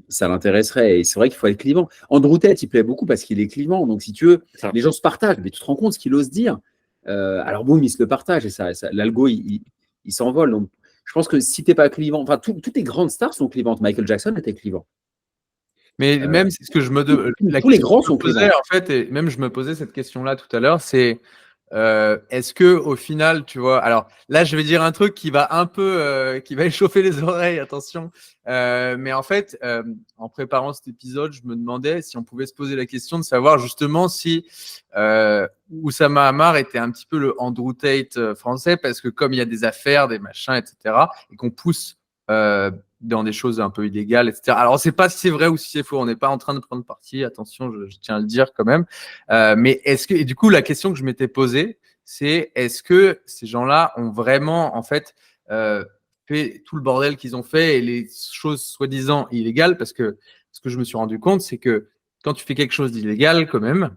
ça l'intéresserait. Et c'est vrai qu'il faut être clivant. Andrew Tate, il plaît beaucoup parce qu'il est clivant. Donc, si tu veux, les gens se partagent, mais tu te rends compte ce qu'il ose dire. Alors, boum, il se le partage et l'algo, il s'envole. Donc, je pense que si tu n'es pas clivant, enfin, toutes les grandes stars sont clivantes. Michael Jackson était clivant. Mais même, c'est ce que je me tous les grands sont posais, clivants. en fait, et même je me posais cette question-là tout à l'heure, c'est est-ce que au final, tu vois, alors là, je vais dire un truc qui va un peu, qui va échauffer les oreilles, attention. Mais en fait, en préparant cet épisode, je me demandais si on pouvait se poser la question de savoir justement si Oussama Ammar était un petit peu le Andrew Tate français, parce que comme il y a des affaires, des machins, etc., et qu'on pousse dans des choses un peu illégales, etc. Alors, on ne sait pas si c'est vrai ou si c'est faux. On n'est pas en train de prendre parti. Attention, je tiens à le dire quand même. Mais est-ce que, et du coup, la question que je m'étais posée, c'est est-ce que ces gens-là ont vraiment, en fait, fait tout le bordel qu'ils ont fait et les choses soi-disant illégales? Parce que ce que je me suis rendu compte, c'est que quand tu fais quelque chose d'illégal, quand même,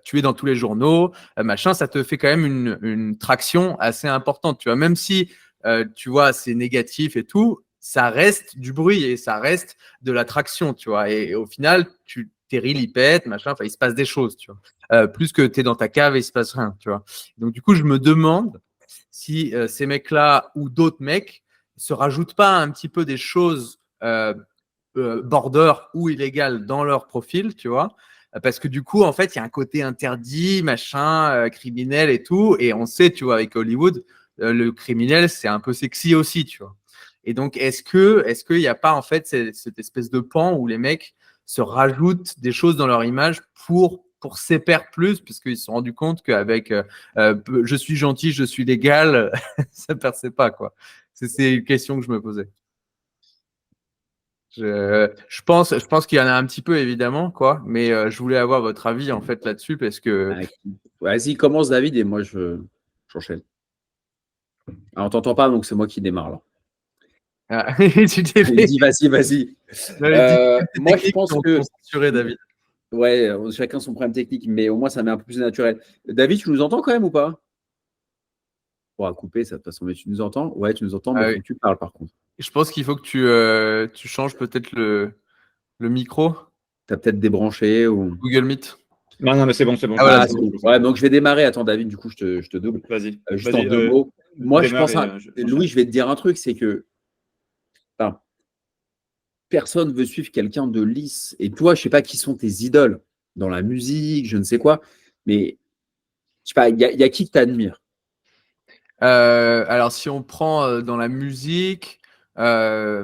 tu es dans tous les journaux, machin, ça te fait quand même une traction assez importante. Tu vois, même si tu vois, c'est négatif et tout, ça reste du bruit et ça reste de l'attraction, tu vois. Et au final, tes reels, ils pètent, machin, enfin, il se passe des choses, tu vois. Plus que tu es dans ta cave et il se passe rien, tu vois. Donc, du coup, je me demande si ces mecs-là ou d'autres mecs se rajoutent pas un petit peu des choses border ou illégales dans leur profil, tu vois. Parce que du coup, en fait, il y a un côté interdit, machin, criminel et tout. Et on sait, tu vois, avec Hollywood, le criminel, c'est un peu sexy aussi, tu vois. Et donc, est-ce qu'il n'y a pas, en fait, cette espèce de pan où les mecs se rajoutent des choses dans leur image pour s'épaire plus, parce qu'ils se sont rendus compte qu'avec je suis gentil, je suis légal, ça ne perçait pas, quoi. C'est une question que je me posais. Je pense qu'il y en a un petit peu, évidemment, quoi, mais je voulais avoir votre avis, en fait, là-dessus, parce que… Vas-y, commence, David, et moi, j'enchaîne. Alors, on t'entend pas, donc c'est moi qui démarre, là. Ah, tu t'es fait… Dis, vas-y. Moi, je pense que… censuré, David. Ouais, chacun son problème technique, mais au moins, ça met un peu plus naturel. David, tu nous entends quand même ou pas? On va couper, ça, de toute façon, mais tu nous entends? Ouais, tu nous entends, mais Ah faut oui. que tu parles, par contre. Je pense qu'il faut que tu changes peut-être le micro. Tu as peut-être débranché ou… Google Meet. Non, mais c'est bon. Ah, voilà, c'est bon. Ouais, donc je vais démarrer. Attends, David, du coup, je te double. Vas-y. Juste en deux mots. Moi, je pense… Louis, je vais te dire un truc, c'est que personne ne veut suivre quelqu'un de lisse. Et toi, je ne sais pas qui sont tes idoles dans la musique, je ne sais quoi, mais je sais pas, il y a qui que tu admires? Alors, si on prend dans la musique, moi,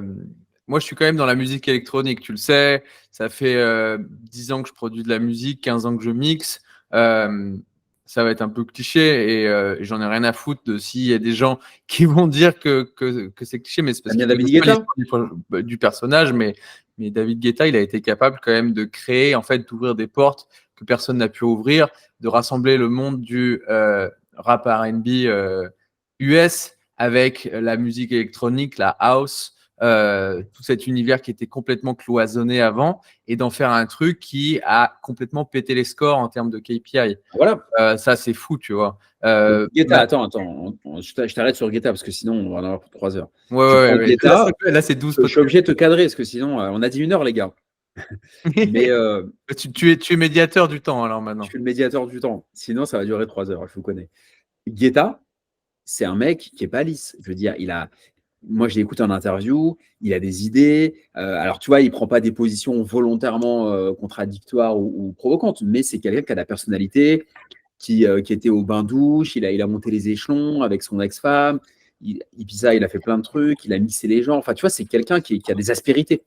je suis quand même dans la musique électronique, tu le sais. Ça fait 10 ans que je produis de la musique, 15 ans que je mixe. Ça va être un peu cliché et j'en ai rien à foutre de s'il y a des gens qui vont dire que c'est cliché, mais c'est parce T'aimes bien qu'ils David connaissent Guetta? pas l'histoire du personnage. Mais David Guetta, il a été capable quand même de créer, en fait, d'ouvrir des portes que personne n'a pu ouvrir, de rassembler le monde du rap R&B US avec la musique électronique, la house, tout cet univers qui était complètement cloisonné avant, et d'en faire un truc qui a complètement pété les scores en termes de KPI. Voilà. Ça, c'est fou, tu vois. Guetta, attends, je t'arrête sur Guetta parce que sinon, on va en avoir pour 3 heures. Ouais. Guetta, là, c'est 12. je suis obligé de te cadrer parce que sinon, on a dit 1 heure, les gars. Mais tu es médiateur du temps, alors maintenant. je suis le médiateur du temps. Sinon, ça va durer 3 heures, je vous connais. Guetta, c'est un mec qui est pas lisse. Je veux dire, moi, je l'ai écouté en interview, il a des idées. Alors, tu vois, il prend pas des positions volontairement contradictoires ou provocantes, mais c'est quelqu'un qui a de la personnalité, qui était au bain-douche, il a monté les échelons avec son ex-femme. Ibiza, il a fait plein de trucs, il a mixé les gens. Enfin, tu vois, c'est quelqu'un qui a des aspérités.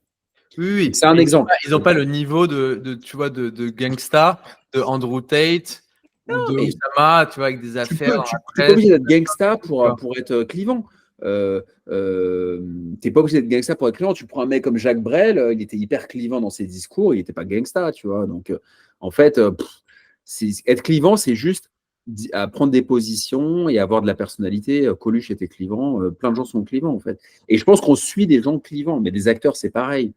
Oui. C'est un exemple. Ils n'ont pas le niveau tu vois, de gangsta, de Andrew Tate ou de Oussama, tu vois, avec des affaires. Tu peux pas obligé d'être gangsta pour être clivant. T'es pas obligé d'être gangsta pour être clivant. Tu prends un mec comme Jacques Brel, il était hyper clivant dans ses discours, il n'était pas gangsta, tu vois. Donc, en fait, être clivant, c'est juste à prendre des positions et avoir de la personnalité. Coluche était clivant, plein de gens sont clivants, en fait. Et je pense qu'on suit des gens clivants, mais des acteurs, c'est pareil.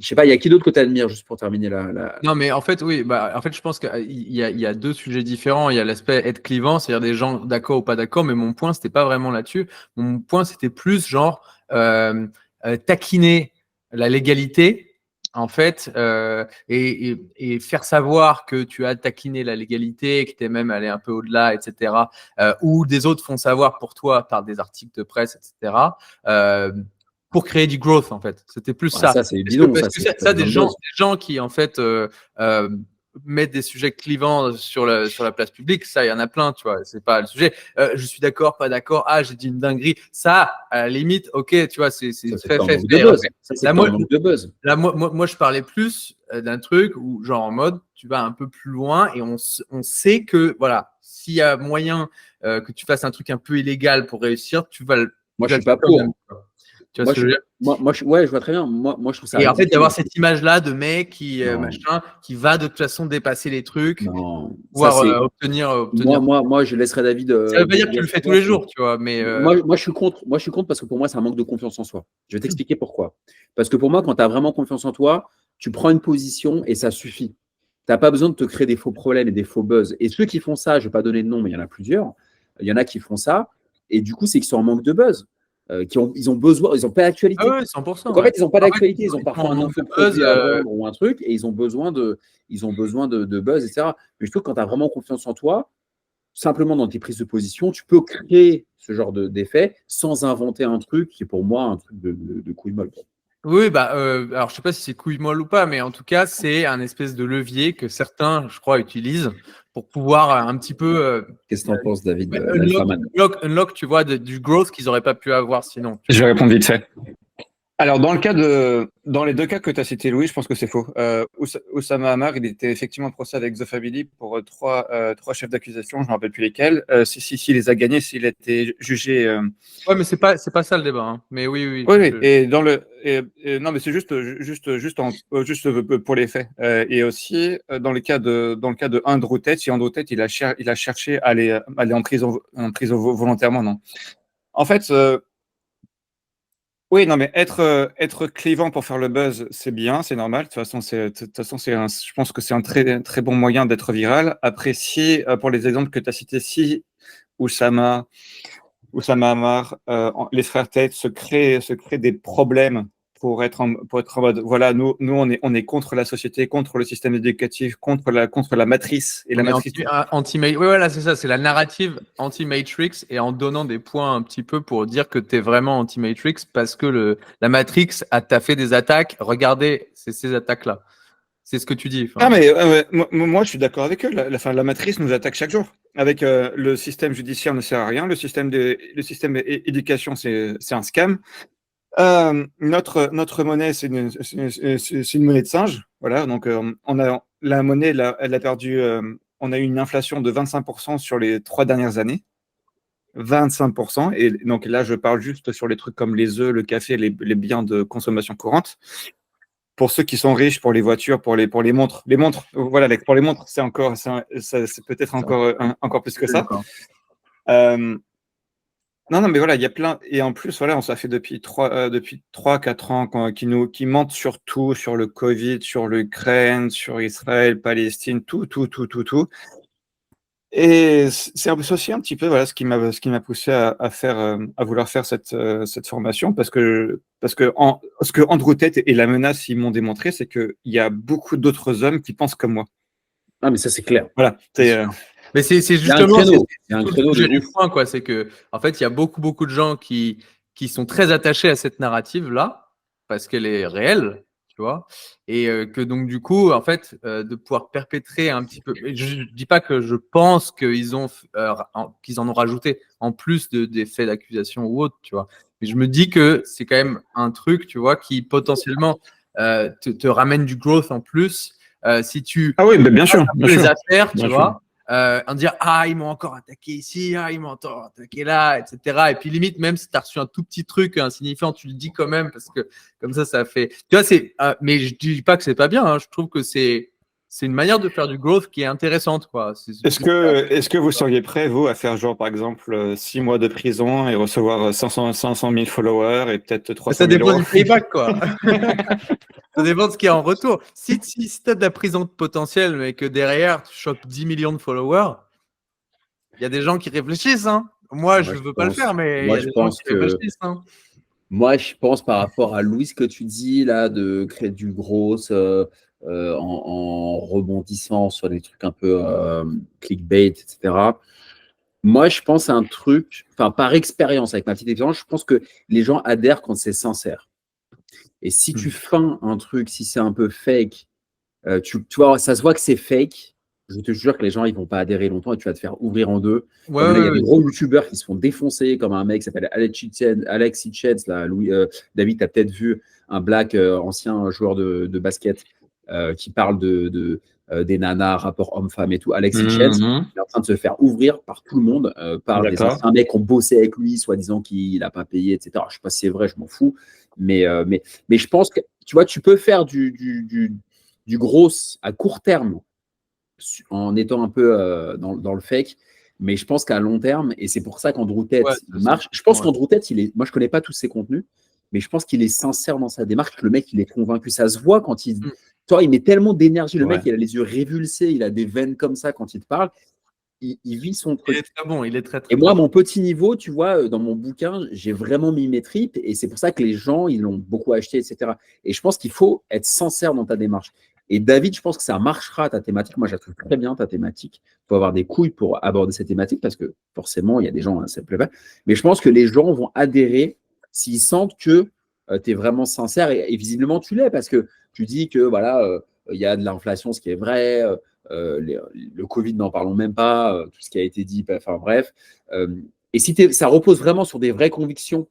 Je sais pas, il y a qui d'autre que tu admires, juste pour terminer la... Non, mais en fait, oui, en fait, je pense qu'il y a deux sujets différents. Il y a l'aspect être clivant, c'est-à-dire des gens d'accord ou pas d'accord, mais mon point, c'était pas vraiment là-dessus. Mon point, c'était plus genre taquiner la légalité, en fait, et faire savoir que tu as taquiné la légalité, que tu es même allé un peu au-delà, etc., ou des autres font savoir pour toi par des articles de presse, etc., pour créer du growth, en fait. C'était plus ça. Ça, c'est bidon. Parce que ça, des gens qui, en fait, mettre des sujets clivants sur la place publique, ça, il y en a plein, tu vois, c'est pas le sujet. Je suis d'accord, pas d'accord, j'ai dit une dinguerie. Ça, à la limite, ok, tu vois, c'est fait. Là, moi, je parlais plus d'un truc où, genre, en mode, tu vas un peu plus loin et on sait que, voilà, s'il y a moyen que tu fasses un truc un peu illégal pour réussir, tu vas le. Moi, je suis pas pour. Tu vois ce que je veux dire ? Ouais, je vois très bien. Moi, je trouve ça. Et en fait, d'avoir cette image-là de mec qui va de toute façon dépasser les trucs, pouvoir obtenir. Moi, je laisserai David. Ça veut pas dire que tu le fais tous les jours, tu vois, mais. Moi, je suis contre. Moi, je suis contre parce que pour moi, c'est un manque de confiance en soi. Je vais t'expliquer pourquoi. Parce que pour moi, quand tu as vraiment confiance en toi, tu prends une position et ça suffit. Tu n'as pas besoin de te créer des faux problèmes et des faux buzz. Et ceux qui font ça, je ne vais pas donner de nom, mais il y en a plusieurs. Il y en a qui font ça. Et du coup, c'est qu'ils sont en manque de buzz. Ils ont besoin, ils n'ont pas d'actualité. Ah ouais, 100%. Donc, en fait, ils n'ont pas d'actualité. Ils ont parfois un info produit à vendre ou un truc et ils ont besoin de buzz, etc. Mais je trouve que quand tu as vraiment confiance en toi, simplement dans tes prises de position, tu peux créer ce genre d'effet sans inventer un truc qui est pour moi un truc de couille molle. Oui, alors je sais pas si c'est couille molle ou pas, mais en tout cas, c'est un espèce de levier que certains, je crois, utilisent pour pouvoir un petit peu. Qu'est-ce que tu en penses, David? Unlock, tu vois, du growth qu'ils n'auraient pas pu avoir sinon. Je vais répondre vite fait. Alors, dans les deux cas que tu as cités, Louis, je pense que c'est faux. Oussama Ammar, il était effectivement en procès avec The Family pour trois chefs d'accusation, je ne me rappelle plus lesquels. S'il les a gagnés, s'il a été jugé. Ouais, mais c'est pas ça le débat. Hein. Mais oui. Oui. Et non, mais c'est juste pour les faits. Et aussi dans le cas de Andrew Tate, si Andrew Tate, il a cherché à aller en prison volontairement, non. En fait. Oui, non, mais être clivant pour faire le buzz, c'est bien, c'est normal. De toute façon, je pense que c'est un très, très bon moyen d'être viral. Après, si, pour les exemples que tu as cités, si Oussama Ammar, les frères Tate se créent des problèmes pour être en mode, voilà, nous on est contre la société, contre le système éducatif, contre la matrice. Et la matrice. Oui, voilà, c'est ça, c'est la narrative anti-Matrix et en donnant des points un petit peu pour dire que tu es vraiment anti-Matrix parce que la Matrix t'a fait des attaques. Regardez, c'est ces attaques-là. C'est ce que tu dis. Ah, mais moi, je suis d'accord avec eux. La matrice nous attaque chaque jour. Avec le système judiciaire ne sert à rien. Le système d'éducation, c'est un scam. Notre monnaie, c'est une monnaie de singe. Voilà, donc la monnaie, elle a perdu. On a eu une inflation de 25% sur les 3 dernières années. 25%. Et donc là, je parle juste sur les trucs comme les œufs, le café, les biens de consommation courante. Pour ceux qui sont riches, pour les voitures, pour les montres. Les montres, voilà, pour les montres, c'est peut-être encore plus que ça. Non, mais voilà, il y a plein. Et en plus, voilà, on ça fait depuis 3-4 ans qui mentent sur tout, sur le Covid, sur l'Ukraine, sur Israël, Palestine, tout. Et c'est aussi un petit peu voilà, ce qui m'a poussé à vouloir faire cette formation parce que ce que Andrew Tate et la menace ils m'ont démontré, c'est qu'il y a beaucoup d'autres hommes qui pensent comme moi. Ah, mais ça, c'est clair. Voilà. Mais c'est justement il y a un créneau du point, quoi. C'est que, en fait, il y a beaucoup de gens qui sont très attachés à cette narrative-là parce qu'elle est réelle, tu vois, et que donc, du coup, en fait, de pouvoir perpétrer un petit peu. Je dis pas que je pense qu'ils en ont rajouté en plus des faits d'accusation ou autre, tu vois. Mais je me dis que c'est quand même un truc, tu vois, qui potentiellement te ramène du growth en plus. Si tu bien sûr, les affaires, tu vois, en dire ils m'ont encore attaqué ici, ils m'ont encore attaqué là, etc. Et puis limite, même si tu as reçu un tout petit truc insignifiant, tu le dis quand même parce que comme ça fait. Tu vois, mais je dis pas que c'est pas bien. Hein, je trouve que c'est une manière de faire du growth qui est intéressante, quoi. Est-ce que vous seriez prêt, vous, à faire genre, par exemple, 6 mois de prison et recevoir 500 000 followers et peut-être 300 Ça 000 dépend euros? du payback, quoi. Ça dépend de ce qu'il y a en retour. Si tu as de la prison potentielle, mais que derrière, tu chopes 10 millions de followers, il y a des gens qui réfléchissent. Hein. Moi, je ne veux pas le faire, mais il y a des gens qui réfléchissent. Hein. Moi, je pense par rapport à Louis, ce que tu dis là, de créer du gros en rebondissant sur des trucs un peu clickbait, etc. Moi, je pense à un truc, enfin, par expérience, avec ma petite expérience, je pense que les gens adhèrent quand c'est sincère. Et si tu feins un truc, si c'est un peu fake, tu vois, ça se voit que c'est fake. Je te jure que les gens, ils vont pas adhérer longtemps et tu vas te faire ouvrir en deux. Comme là, il y a des gros youtubeurs qui se font défoncer, comme un mec qui s'appelle Alex Hitchens. Là, David, tu as peut-être vu un black ancien joueur de basket qui parle des nanas, rapport homme-femme et tout. Alex Hitchens, il est en train de se faire ouvrir par tout le monde, par des anciens mecs qui ont bossé avec lui, soi-disant qu'il n'a pas payé, etc. Je ne sais pas si c'est vrai, je m'en fous. Mais je pense que, tu vois, tu peux faire du gros à court terme en étant un peu dans le fake, mais je pense qu'à long terme, et c'est pour ça qu'Andrew Tate marche, je pense qu'Andrew Tate, moi je connais pas tous ses contenus, mais je pense qu'il est sincère dans sa démarche, que le mec il est convaincu, ça se voit quand il met tellement d'énergie, le mec il a les yeux révulsés, il a des veines comme ça quand il te parle, il vit son truc. Il est très bon, il est très et moi, mon petit niveau, tu vois, dans mon bouquin, j'ai vraiment mis mes tripes et c'est pour ça que les gens, ils l'ont beaucoup acheté, etc. Et je pense qu'il faut être sincère dans ta démarche. Et David, je pense que ça marchera ta thématique. Moi, je la trouve très bien ta thématique. Il faut avoir des couilles pour aborder cette thématique parce que forcément, il y a des gens, ça ne plaît pas. Mais je pense que les gens vont adhérer s'ils sentent que tu es vraiment sincère et visiblement tu l'es parce que tu dis que voilà, il y a de l'inflation, ce qui est vrai. Le Covid, n'en parlons même pas, tout ce qui a été dit, enfin bref. Et si ça repose vraiment sur des vraies convictions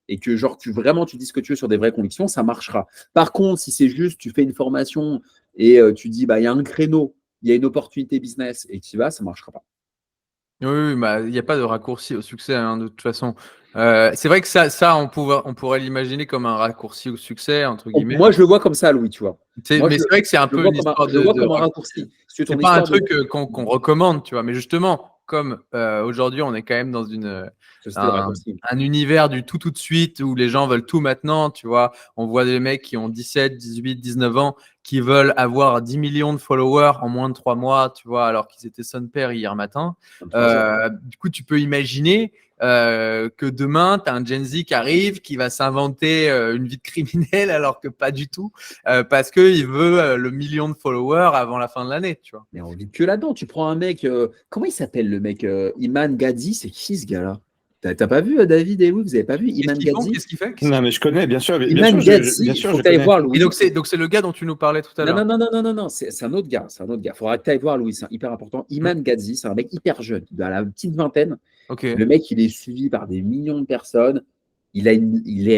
et que genre tu dis ce que tu veux sur des vraies convictions, ça marchera. Par contre, si c'est juste tu fais une formation et tu dis il y a un créneau, il y a une opportunité business et tu y vas, ça ne marchera pas. Oui, il n'y a pas de raccourci au succès, hein, de toute façon. C'est vrai que ça on pourrait l'imaginer comme un raccourci au succès, entre guillemets. Moi, je le vois comme ça, Louis, tu vois. C'est vrai que c'est un peu une histoire je le vois comme un raccourci. C'est pas un truc qu'on recommande, tu vois. Mais justement, comme aujourd'hui, on est quand même dans un univers du tout de suite où les gens veulent tout maintenant, tu vois. On voit des mecs qui ont 17, 18, 19 ans qui veulent avoir 10 millions de followers en moins de 3 mois, tu vois, alors qu'ils étaient son père hier matin. Du coup, tu peux imaginer que demain, tu as un Gen Z qui arrive, qui va s'inventer une vie de criminel alors que pas du tout, parce qu'il veut le million de followers avant la fin de l'année, tu vois. Mais on vit que là-dedans. Tu prends un mec, comment il s'appelle le mec Iman Gadzhi, c'est qui ce gars-là? T'as pas vu David et Louis, vous avez pas vu Iman Gadzhi? Qu'est-ce qu'il fait? Non, mais je connais, bien sûr. Iman Gadzhi, il faut que tu ailles voir Louis. Et donc c'est le gars dont tu nous parlais tout à l'heure. Non, c'est un autre gars. Il faudra que tu ailles voir Louis, c'est hyper important. Iman Gadzhi, c'est un mec hyper jeune, dans la petite vingtaine. Okay. Le mec, il est suivi par des millions de personnes. Il est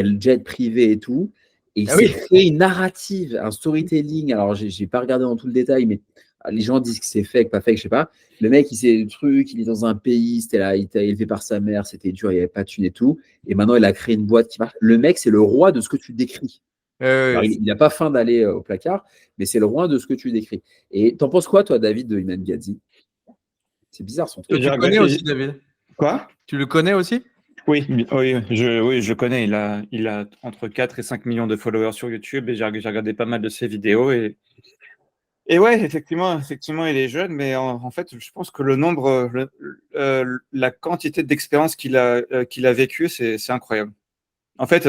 le jet privé et tout. Et il s'est créé une narrative, un storytelling. Alors, j'ai pas regardé dans tout le détail, mais les gens disent que c'est fake, pas fake, je sais pas. Le mec, il sait le truc, il est dans un pays, c'était là, il était élevé par sa mère, c'était dur, il n'y avait pas de thune et tout. Et maintenant, il a créé une boîte qui marche. Le mec, c'est le roi de ce que tu décris. Alors, il n'a pas faim d'aller au placard, mais c'est le roi de ce que tu décris. Et t'en penses quoi, toi, David, de Iman Gadzhi? C'est bizarre son truc. Tu le connais aussi, David? Quoi? Tu le connais aussi? Oui, je connais. Il a entre 4 et 5 millions de followers sur YouTube et j'ai regardé pas mal de ses vidéos. Et ouais, effectivement, il est jeune, mais en fait, je pense que le nombre, la quantité d'expérience qu'il a vécu, c'est incroyable. En fait,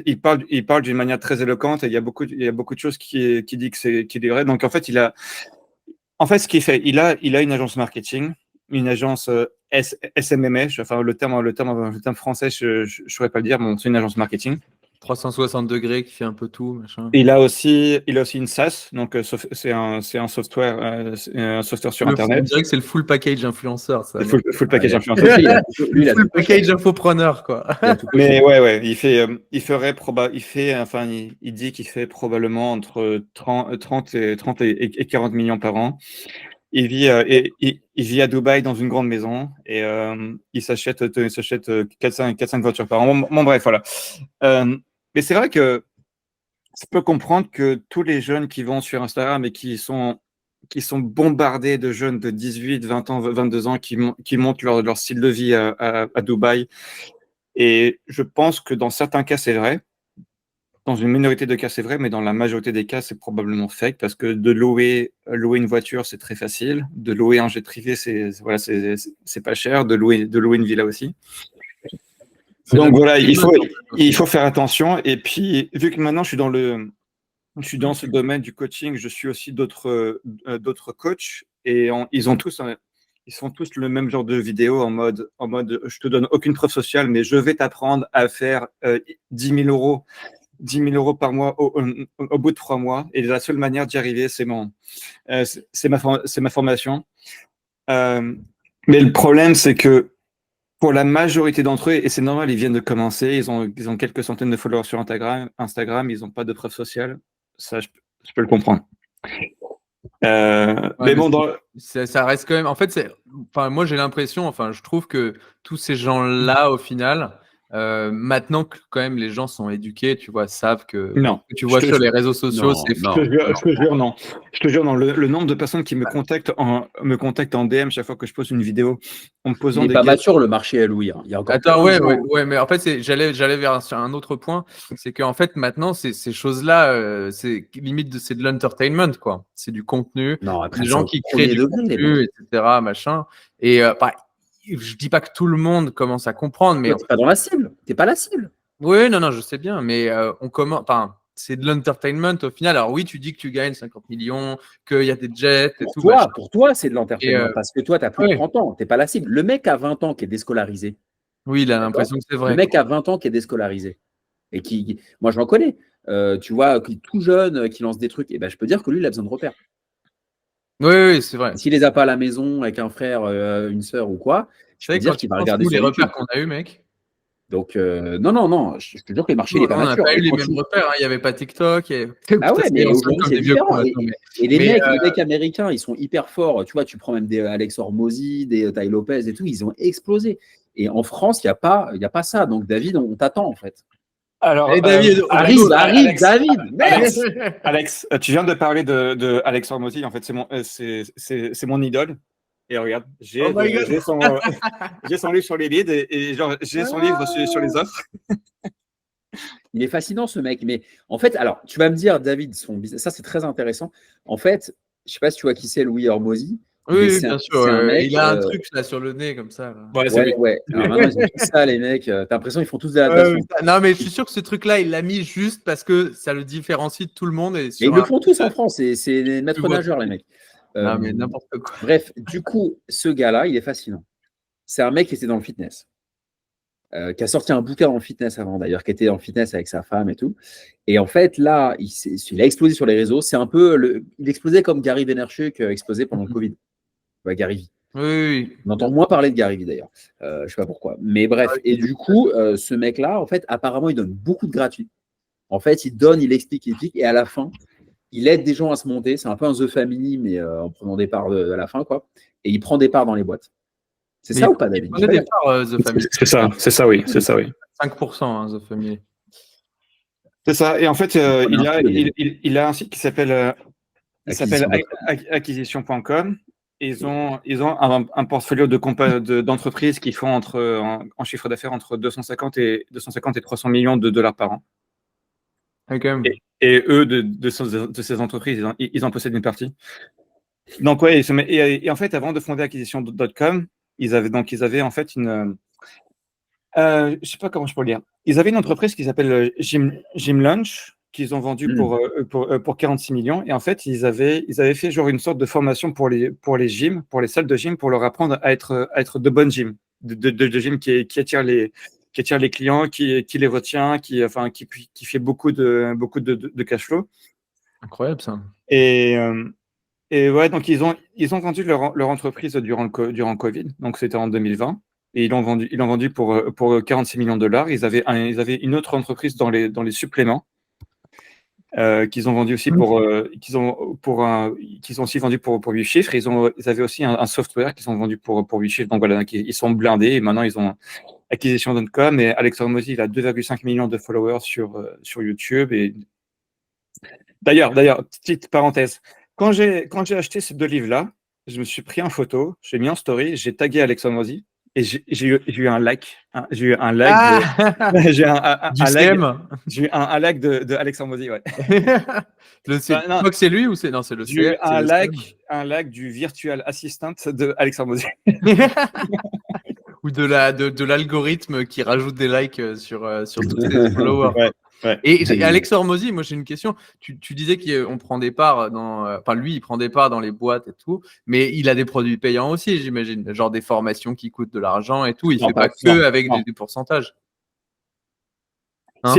il parle d'une manière très éloquente et il y a beaucoup de choses qui dit qu'il est vrai. Donc, en fait, ce qu'il fait, il a une agence marketing, une agence SMMA, enfin le terme français, je ne saurais pas le dire, bon, c'est une agence marketing. 360 degrés qui fait un peu tout, machin. Il a aussi une SaaS, donc c'est un software sur Internet. On dirait que c'est le full package influenceur, ça. Full package influenceur. Il a full package infopreneur, quoi. Mais ouais, il dit qu'il fait probablement entre 30 et 40 millions par an. il vit à Dubaï dans une grande maison et il s'achète 4-5 voitures par an. Bon, bref, voilà. Mais c'est vrai que je peux comprendre que tous les jeunes qui vont sur Instagram et qui sont bombardés de jeunes de 18, 20 ans, 22 ans qui montent leur style de vie à Dubaï. Et je pense que dans certains cas, c'est vrai. Dans une minorité de cas, c'est vrai, mais dans la majorité des cas, c'est probablement fake parce que de louer une voiture, c'est très facile. De louer un jet privé, c'est pas cher. De louer une villa aussi. Donc voilà, il faut faire attention. Et puis, vu que maintenant je suis dans ce domaine du coaching, je suis aussi d'autres coachs et ils font tous le même genre de vidéo en mode je te donne aucune preuve sociale, mais je vais t'apprendre à faire 10 000 euros. 10 000 euros par mois au bout de 3 mois. Et la seule manière d'y arriver, c'est ma formation. Mais le problème, c'est que pour la majorité d'entre eux, et c'est normal, ils viennent de commencer, ils ont quelques centaines de followers sur Instagram, ils n'ont pas de preuves sociales. Ça, je peux le comprendre. Mais bon, ça reste quand même. En fait, moi, j'ai l'impression, je trouve que tous ces gens-là, au final, maintenant que quand même les gens sont éduqués, tu vois, savent que non, tu vois sur les réseaux sociaux, c'est faux. Je te jure, non. Le nombre de personnes qui me contactent en DM chaque fois que je pose une vidéo en me posant des questions. Il n'est pas mature le marché à Louis. Il y a encore Attends, ouais, mais en fait, j'allais vers un autre point, c'est qu'en fait maintenant ces choses-là, c'est limite c'est de l'entertainment, quoi. C'est du contenu, des gens qui créent du contenu, etc., machin. Et je dis pas que tout le monde commence à comprendre, mais t'es pas dans la cible. T'es pas la cible. Oui, non, je sais bien, mais on commence. Enfin, c'est de l'entertainment au final. Alors oui, tu dis que tu gagnes 50 millions, qu'il y a des jets et tout. Pour toi, c'est de l'entertainment parce que toi, tu as plus de 30 ans. Tu n'es pas la cible. Le mec à 20 ans qui est déscolarisé. Oui, il a l'impression que c'est vrai. Le mec à 20 ans qui est déscolarisé. Et moi, je m'en connais. Tu vois, tout jeune, qui lance des trucs. Et ben, je peux dire que lui, il a besoin de repères. Oui, c'est vrai. S'il les a pas à la maison avec un frère, une sœur ou quoi, je peux dire qu'il va regarder les repères qu'on a eu, mec. Donc, non, je te jure que le marché n'est pas mature. On n'a pas eu les mêmes repères, il n'y avait pas TikTok. Ah ouais, mais aujourd'hui, c'est différent. Et les mecs américains, ils sont hyper forts. Tu vois, tu prends même des Alex Hormozy, des Tai Lopez et tout, ils ont explosé. Et en France, il n'y a pas ça. Donc, David, on t'attend en fait. Alors, David, arrive, David. Alex, tu viens de parler de Alex Hormozy. En fait, c'est mon idole. Et regarde, j'ai son livre sur les leads et j'ai son livre sur les offres. Il est fascinant ce mec. Mais en fait, alors, tu vas me dire, David, ça c'est très intéressant. En fait, je ne sais pas si tu vois qui c'est Louis Hormozy. Oui, bien sûr. Il a un truc là sur le nez comme ça. Là. Ouais. Alors maintenant, ils ont tout ça, les mecs. T'as l'impression qu'ils font tous de la natation. Non, mais je suis sûr que ce truc-là, il l'a mis juste parce que ça le différencie de tout le monde. Et ils le font tous en France. C'est des maîtres nageurs, les mecs. Non, mais n'importe quoi. Bref, du coup, ce gars-là, il est fascinant. C'est un mec qui était dans le fitness, qui a sorti un bouquin dans le fitness avant, d'ailleurs, qui était dans le fitness avec sa femme et tout. Et en fait, là, il a explosé sur les réseaux. C'est un peu il explosait comme Gary Vaynerchuk explosait pendant le Covid. Ouais, Gary Vee. Oui. On entend moins parler de Gary Vee, d'ailleurs. Je ne sais pas pourquoi. Mais bref, et du coup, ce mec-là, en fait, apparemment, il donne beaucoup de gratuit. En fait, il explique, et à la fin, il aide des gens à se monter. C'est un peu un The Family, mais en prenant des parts à la fin, quoi. Et il prend des parts dans les boîtes. C'est ça ou pas, David? Il des parts, The Family. C'est ça, oui. 5%, The Family. C'est ça. Et en fait, il a un site qui s'appelle acquisition.com. Ils ont un portfolio d'entreprises qui font en chiffre d'affaires entre 250 et 300 millions de dollars par an. Okay. Et eux, de ces entreprises, ils en possèdent une partie. Donc, ouais, et en fait, avant de fonder acquisition.com, ils avaient en fait une. Je ne sais pas comment je peux le dire. Ils avaient une entreprise qui s'appelle Gym Lunch, qu'ils ont vendu pour 46 millions. Et en fait, ils avaient fait genre une sorte de formation pour les gyms, pour les salles de gym, pour leur apprendre à être de bonnes gyms, de gyms qui attirent les clients, qui les retient, qui fait beaucoup de cash flow. Incroyable ça. Et ouais, donc ils ont vendu leur entreprise durant Covid, donc c'était en 2020. Et ils l'ont vendu pour 46 millions de dollars. Ils avaient une autre entreprise dans les suppléments. qu'ils ont vendu aussi qu'ils ont aussi vendu pour 8 chiffres. Ils avaient aussi un software qu'ils ont vendu pour 8 chiffres. Donc voilà, donc ils sont blindés et maintenant ils ont acquisition.com et Alex Hormozy, il a 2,5 millions de followers sur YouTube. Et d'ailleurs, petite parenthèse, quand j'ai acheté ces 2 livres-là, je me suis pris en photo, j'ai mis en story, j'ai tagué Alex Hormozy et j'ai eu un like. J'ai eu un like j'ai Du un like. CM. J'ai eu un like de Alex Hormozy, ouais. Tu non. crois que c'est lui ou c'est. Non, c'est le J'ai eu CM. un like du virtual assistant de Alex Hormozy. Ou de l'algorithme qui rajoute des likes sur tous ses followers. Ouais, ouais. Et Alex Hormozy, moi j'ai une question. Tu disais qu'on prend des parts enfin lui, il prend des parts dans les boîtes et tout, mais il a des produits payants aussi, j'imagine, genre des formations qui coûtent de l'argent et tout. Il fait pas que avec des pourcentages. Hein?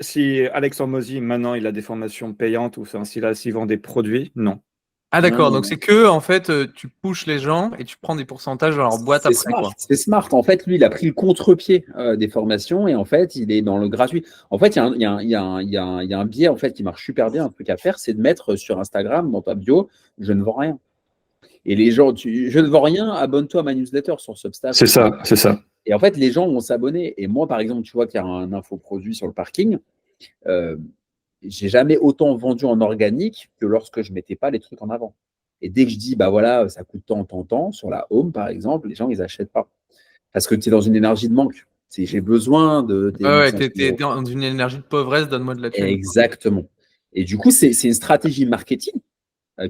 Si Alex Hormozy, maintenant, il a des formations payantes ou s'il vend des produits, non. Ah d'accord, donc c'est que en fait tu pushes les gens et tu prends des pourcentages dans leur boîte après smart, quoi. C'est smart. En fait, lui, il a pris le contre-pied des formations et en fait, il est dans le gratuit. En fait, il y a un biais en fait qui marche super bien. Un truc à faire, c'est de mettre sur Instagram dans ta bio, je ne vends rien. Et les gens, je ne vends rien, abonne-toi à ma newsletter sur Substack. C'est ça. Et en fait, les gens vont s'abonner. Et moi, par exemple, tu vois qu'il y a un infoproduit sur le parking. J'ai jamais autant vendu en organique que lorsque je mettais pas les trucs en avant. Et dès que je dis, bah voilà, ça coûte tant, sur la home, par exemple, les gens, ils n'achètent pas. Parce que tu es dans une énergie de manque. J'ai besoin de. Ouais, t'es dans une énergie de pauvresse, donne-moi de la thune. Exactement. Et du coup, c'est une stratégie marketing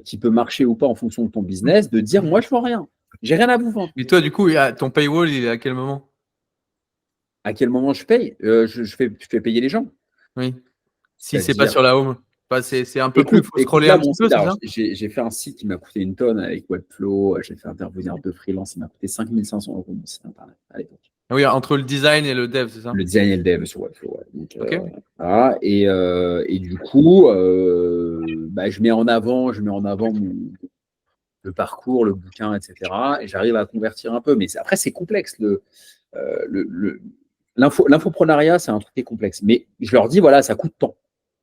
qui peut marcher ou pas en fonction de ton business, de dire, moi, je vends rien. J'ai rien à vous vendre. Et toi, du coup, ton paywall, il est à quel moment? À quel moment je paye je fais payer les gens. Oui. Si c'est pas sur la home. Enfin, c'est un peu Écoute, plus, faut scroller un petit peu, c'est ça? J'ai fait un site qui m'a coûté une tonne avec Webflow. J'ai fait intervenir 2 freelances. Il m'a coûté 5 500 € mon site internet à l'époque. Ah oui, entre le design et le dev, c'est ça? Le design et le dev sur Webflow. Ouais. Donc, Ok. voilà. Et du coup, je mets en avant le parcours, le bouquin, etc. Et j'arrive à convertir un peu. Mais après, c'est complexe. L'infoprenariat, c'est un truc qui est complexe. Mais je leur dis, voilà, ça coûte tant.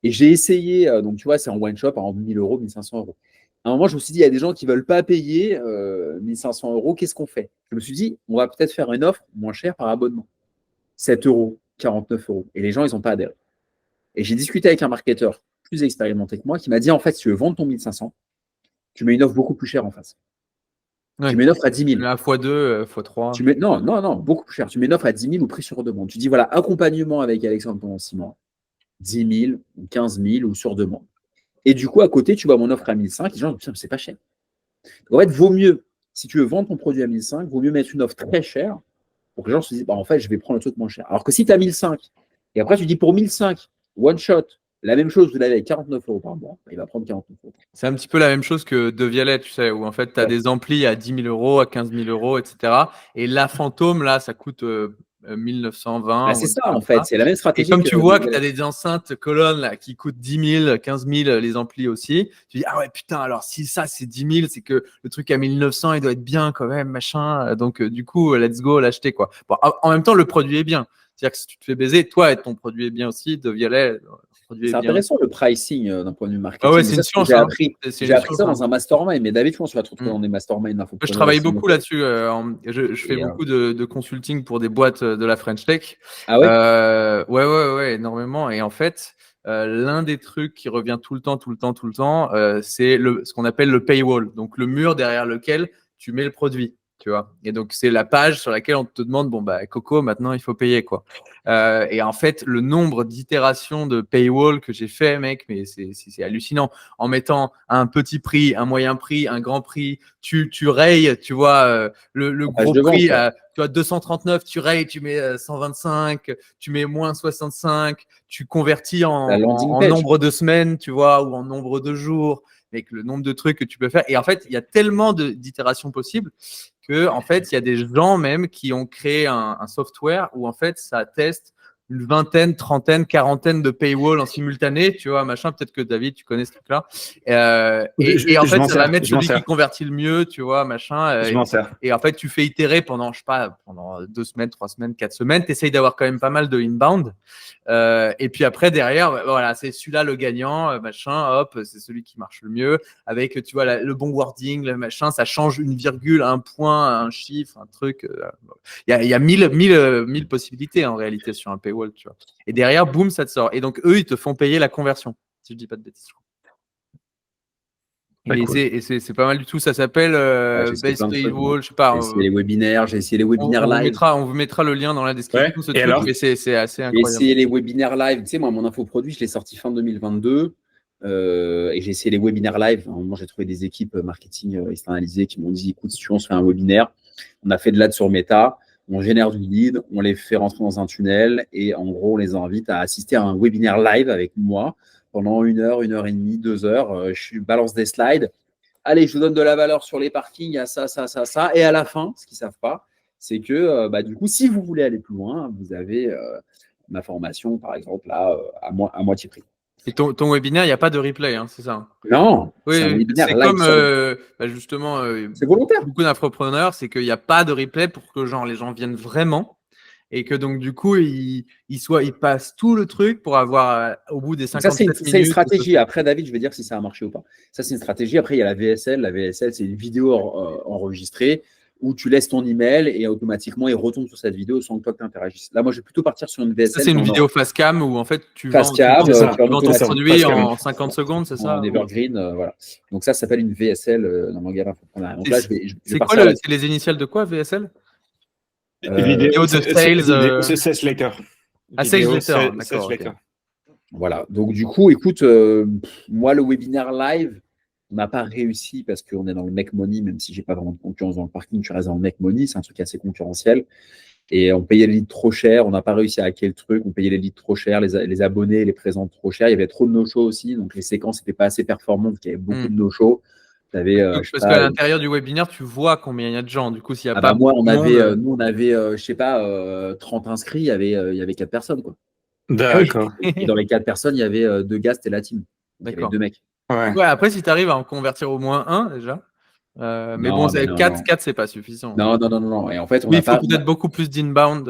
Et j'ai essayé, donc tu vois, c'est en one shop, en 1000 €, 1500 €. À un moment, je me suis dit, il y a des gens qui ne veulent pas payer 1500 €, qu'est-ce qu'on fait? Je me suis dit, on va peut-être faire une offre moins chère par abonnement. 7 €, 49 €. Et les gens, ils n'ont pas adhéré. Et j'ai discuté avec un marketeur plus expérimenté que moi qui m'a dit, en fait, si tu veux vendre ton 1500, tu mets une offre beaucoup plus chère en face. Ouais. Tu mets une offre à 10 000. À x2, x3. Non, beaucoup plus cher. Tu mets une offre à 10 000 ou prix sur demande. Tu dis, voilà, accompagnement avec Alexandre pendant 6 mois. 10 000, 15 000 ou sur demande. Et du coup, à côté, tu vois mon offre à 1005. Les gens disent, c'est pas cher. Donc, en fait, vaut mieux, si tu veux vendre ton produit à 1005, vaut mieux mettre une offre très chère pour que les gens se disent, en fait, je vais prendre le truc moins cher. Alors que si tu as 1005, et après tu dis pour 1005, one shot, la même chose, vous l'avez avec 49 € par mois, il va prendre 49 €. C'est un petit peu la même chose que De Vialet, tu sais, où en fait, tu as des amplis à 10 000 €, à 15 000 €, etc. Et la fantôme, là, ça coûte 1920. C'est ça, en fait. C'est la même stratégie. Et comme tu vois que tu as des enceintes colonnes là, qui coûtent 10 000, 15 000, les amplis aussi, tu dis, ah ouais, putain, alors si ça, c'est 10 000, c'est que le truc à 1900, il doit être bien quand même, machin. Donc, du coup, let's go, l'acheter, quoi. Bon, en même temps, le produit est bien. C'est-à-dire que si tu te fais baiser, toi, et ton produit est bien aussi, De Vialet. C'est intéressant le pricing d'un point de vue marketing. Ah ouais, c'est une science. J'ai appris ça dans un mastermind, mais David, je pense que tu vas te retrouver dans des masterminds. Je travaille beaucoup là-dessus. Je fais beaucoup de consulting pour des boîtes de la French Tech. Ah ouais ouais, énormément. Et en fait, l'un des trucs qui revient tout le temps, c'est ce qu'on appelle le paywall. Donc, le mur derrière lequel tu mets le produit. Tu vois. Et donc, c'est la page sur laquelle on te demande, bon, bah, Coco, maintenant, il faut payer, quoi. Et en fait, le nombre d'itérations de paywall que j'ai fait, mec, mais c'est hallucinant. En mettant un petit prix, un moyen prix, un grand prix, tu rayes, tu vois, le gros prix, tu vois, 239, tu rayes, tu mets 125, tu mets moins 65, tu convertis en nombre de semaines, tu vois, ou en nombre de jours, avec le nombre de trucs que tu peux faire. Et en fait, il y a tellement d'itérations possibles que, en fait, il y a des gens même qui ont créé un software où, en fait, ça teste une vingtaine, trentaine, quarantaine de paywall en simultané, tu vois, machin. Peut-être que David, tu connais ce truc-là. Et en fait, ça va mettre celui qui convertit le mieux, tu vois, machin. Je m'en sers. Et en fait, tu fais itérer pendant, je sais pas, pendant 2 semaines, 3 semaines, 4 semaines. Tu essayes d'avoir quand même pas mal de inbound. Et puis après, derrière, voilà, c'est celui-là le gagnant, machin, hop, c'est celui qui marche le mieux. Avec, tu vois, le bon wording, le machin, ça change une virgule, un point, un chiffre, un truc. Il y a 1000 possibilités en réalité sur un paywall, tu vois. Et derrière, boum, ça te sort. Et donc, eux, ils te font payer la conversion, si je dis pas de bêtises. Et c'est pas mal du tout. Ça s'appelle Base Paywall, je sais pas. J'ai essayé les webinaires, live. On vous mettra le lien dans la description. Ouais. Et alors, mais c'est assez incroyable. J'ai essayé les webinaires live. Tu sais, moi, mon infoproduit, je l'ai sorti fin 2022. Et j'ai essayé les webinaires live. À un moment, j'ai trouvé des équipes marketing externalisées qui m'ont dit, écoute, si tu veux, on se fait un webinaire. On a fait de l'ad sur Meta. On génère du lead, on les fait rentrer dans un tunnel et en gros, on les invite à assister à un webinaire live avec moi pendant 1 heure, 1 heure et demie, 2 heures. Je balance des slides. Allez, je vous donne de la valeur sur les parkings, il y a ça. Et à la fin, ce qu'ils ne savent pas, c'est que du coup, si vous voulez aller plus loin, vous avez ma formation, par exemple, là, à moitié prix. Et ton webinaire, il n'y a pas de replay, hein, c'est ça? Non, oui, c'est un webinaire c'est live. Comme justement, c'est volontaire. Beaucoup d'infopreneurs, c'est qu'il n'y a pas de replay pour que les gens viennent vraiment et que donc du coup, ils passent tout le truc pour avoir au bout des 57 minutes. C'est une stratégie. Après, David, je vais dire si ça a marché ou pas. Ça, c'est une stratégie. Après, il y a la VSL. La VSL, c'est une vidéo enregistrée où tu laisses ton email et automatiquement, il retombe sur cette vidéo sans que toi, tu interagisses. Là, moi, je vais plutôt partir sur une VSL. Ça, c'est une vidéo face cam où en fait, tu vends ton produit en 50 secondes, c'est ça? En evergreen, voilà. Donc ça s'appelle une VSL dans le langage entrepreneurial. Donc là, c'est quoi c'est les initiales de quoi, VSL? Vidéo de sales. C'est Sales Later. Sales Later, d'accord. Okay. Voilà. Donc du coup, écoute, moi, le webinaire live, on n'a pas réussi parce qu'on est dans le make money, même si j'ai pas vraiment de concurrence dans le parking, tu restes dans le make money, c'est un truc assez concurrentiel. Et on payait les leads trop cher, on n'a pas réussi à hacker le truc, on payait les leads trop cher, les abonnés, les présents trop cher. Il y avait trop de no-show aussi, donc les séquences n'étaient pas assez performantes, il y avait beaucoup de no-show. Parce qu'à l'intérieur du webinaire, tu vois combien il y a de gens. Du coup, s'il y a pas moi, on avait, je sais pas, 30 inscrits, il y avait 4 personnes, quoi. D'accord. Et dans les 4 personnes, il y avait 2 gars, c'était la team. D'accord. Il y avait 2 mecs. Ouais, après, si tu arrives à en convertir au moins un, déjà. Mais bon, 4, c'est pas suffisant. Non. Et en fait, il faut peut-être beaucoup plus d'inbound.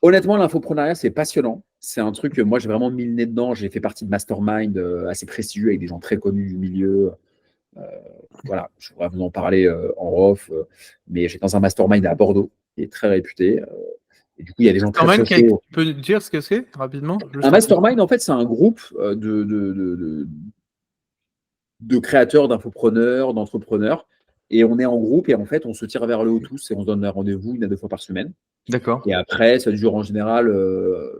Honnêtement, l'infoprenariat, c'est passionnant. C'est un truc que moi, j'ai vraiment mis le nez dedans. J'ai fait partie de mastermind assez prestigieux avec des gens très connus du milieu. Voilà, je pourrais vous en parler en off. Mais j'étais dans un mastermind à Bordeaux qui est très réputé. Et du coup, il y a des gens très Tu peux dire ce que c'est rapidement? Un mastermind, en fait, c'est un groupe de créateurs, d'infopreneurs, d'entrepreneurs. Et on est en groupe et en fait, on se tire vers le haut tous et on se donne un rendez-vous 1 à 2 fois par semaine. D'accord. Et après, ça dure en général,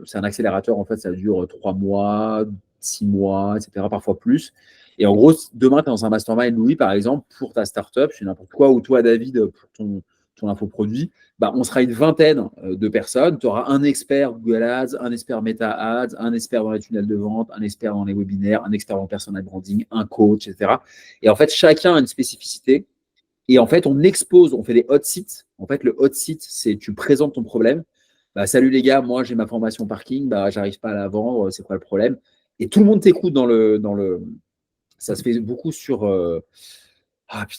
c'est un accélérateur, en fait, ça dure 3 mois, 6 mois, etc., parfois plus. Et en gros, demain, tu es dans un mastermind, Louis, par exemple, pour ta startup, c'est n'importe quoi, ou toi, David, pour ton infoproduit, on sera une vingtaine de personnes. Tu auras un expert Google Ads, un expert Meta Ads, un expert dans les tunnels de vente, un expert dans les webinaires, un expert dans le personal branding, un coach, etc. Et en fait, chacun a une spécificité. Et en fait, on expose, on fait des hot seats. En fait, le hot seat, c'est tu présentes ton problème. Salut les gars, moi j'ai ma formation parking, j'arrive pas à la vendre, c'est quoi le problème? Et tout le monde t'écoute dans le. Ça se fait beaucoup sur.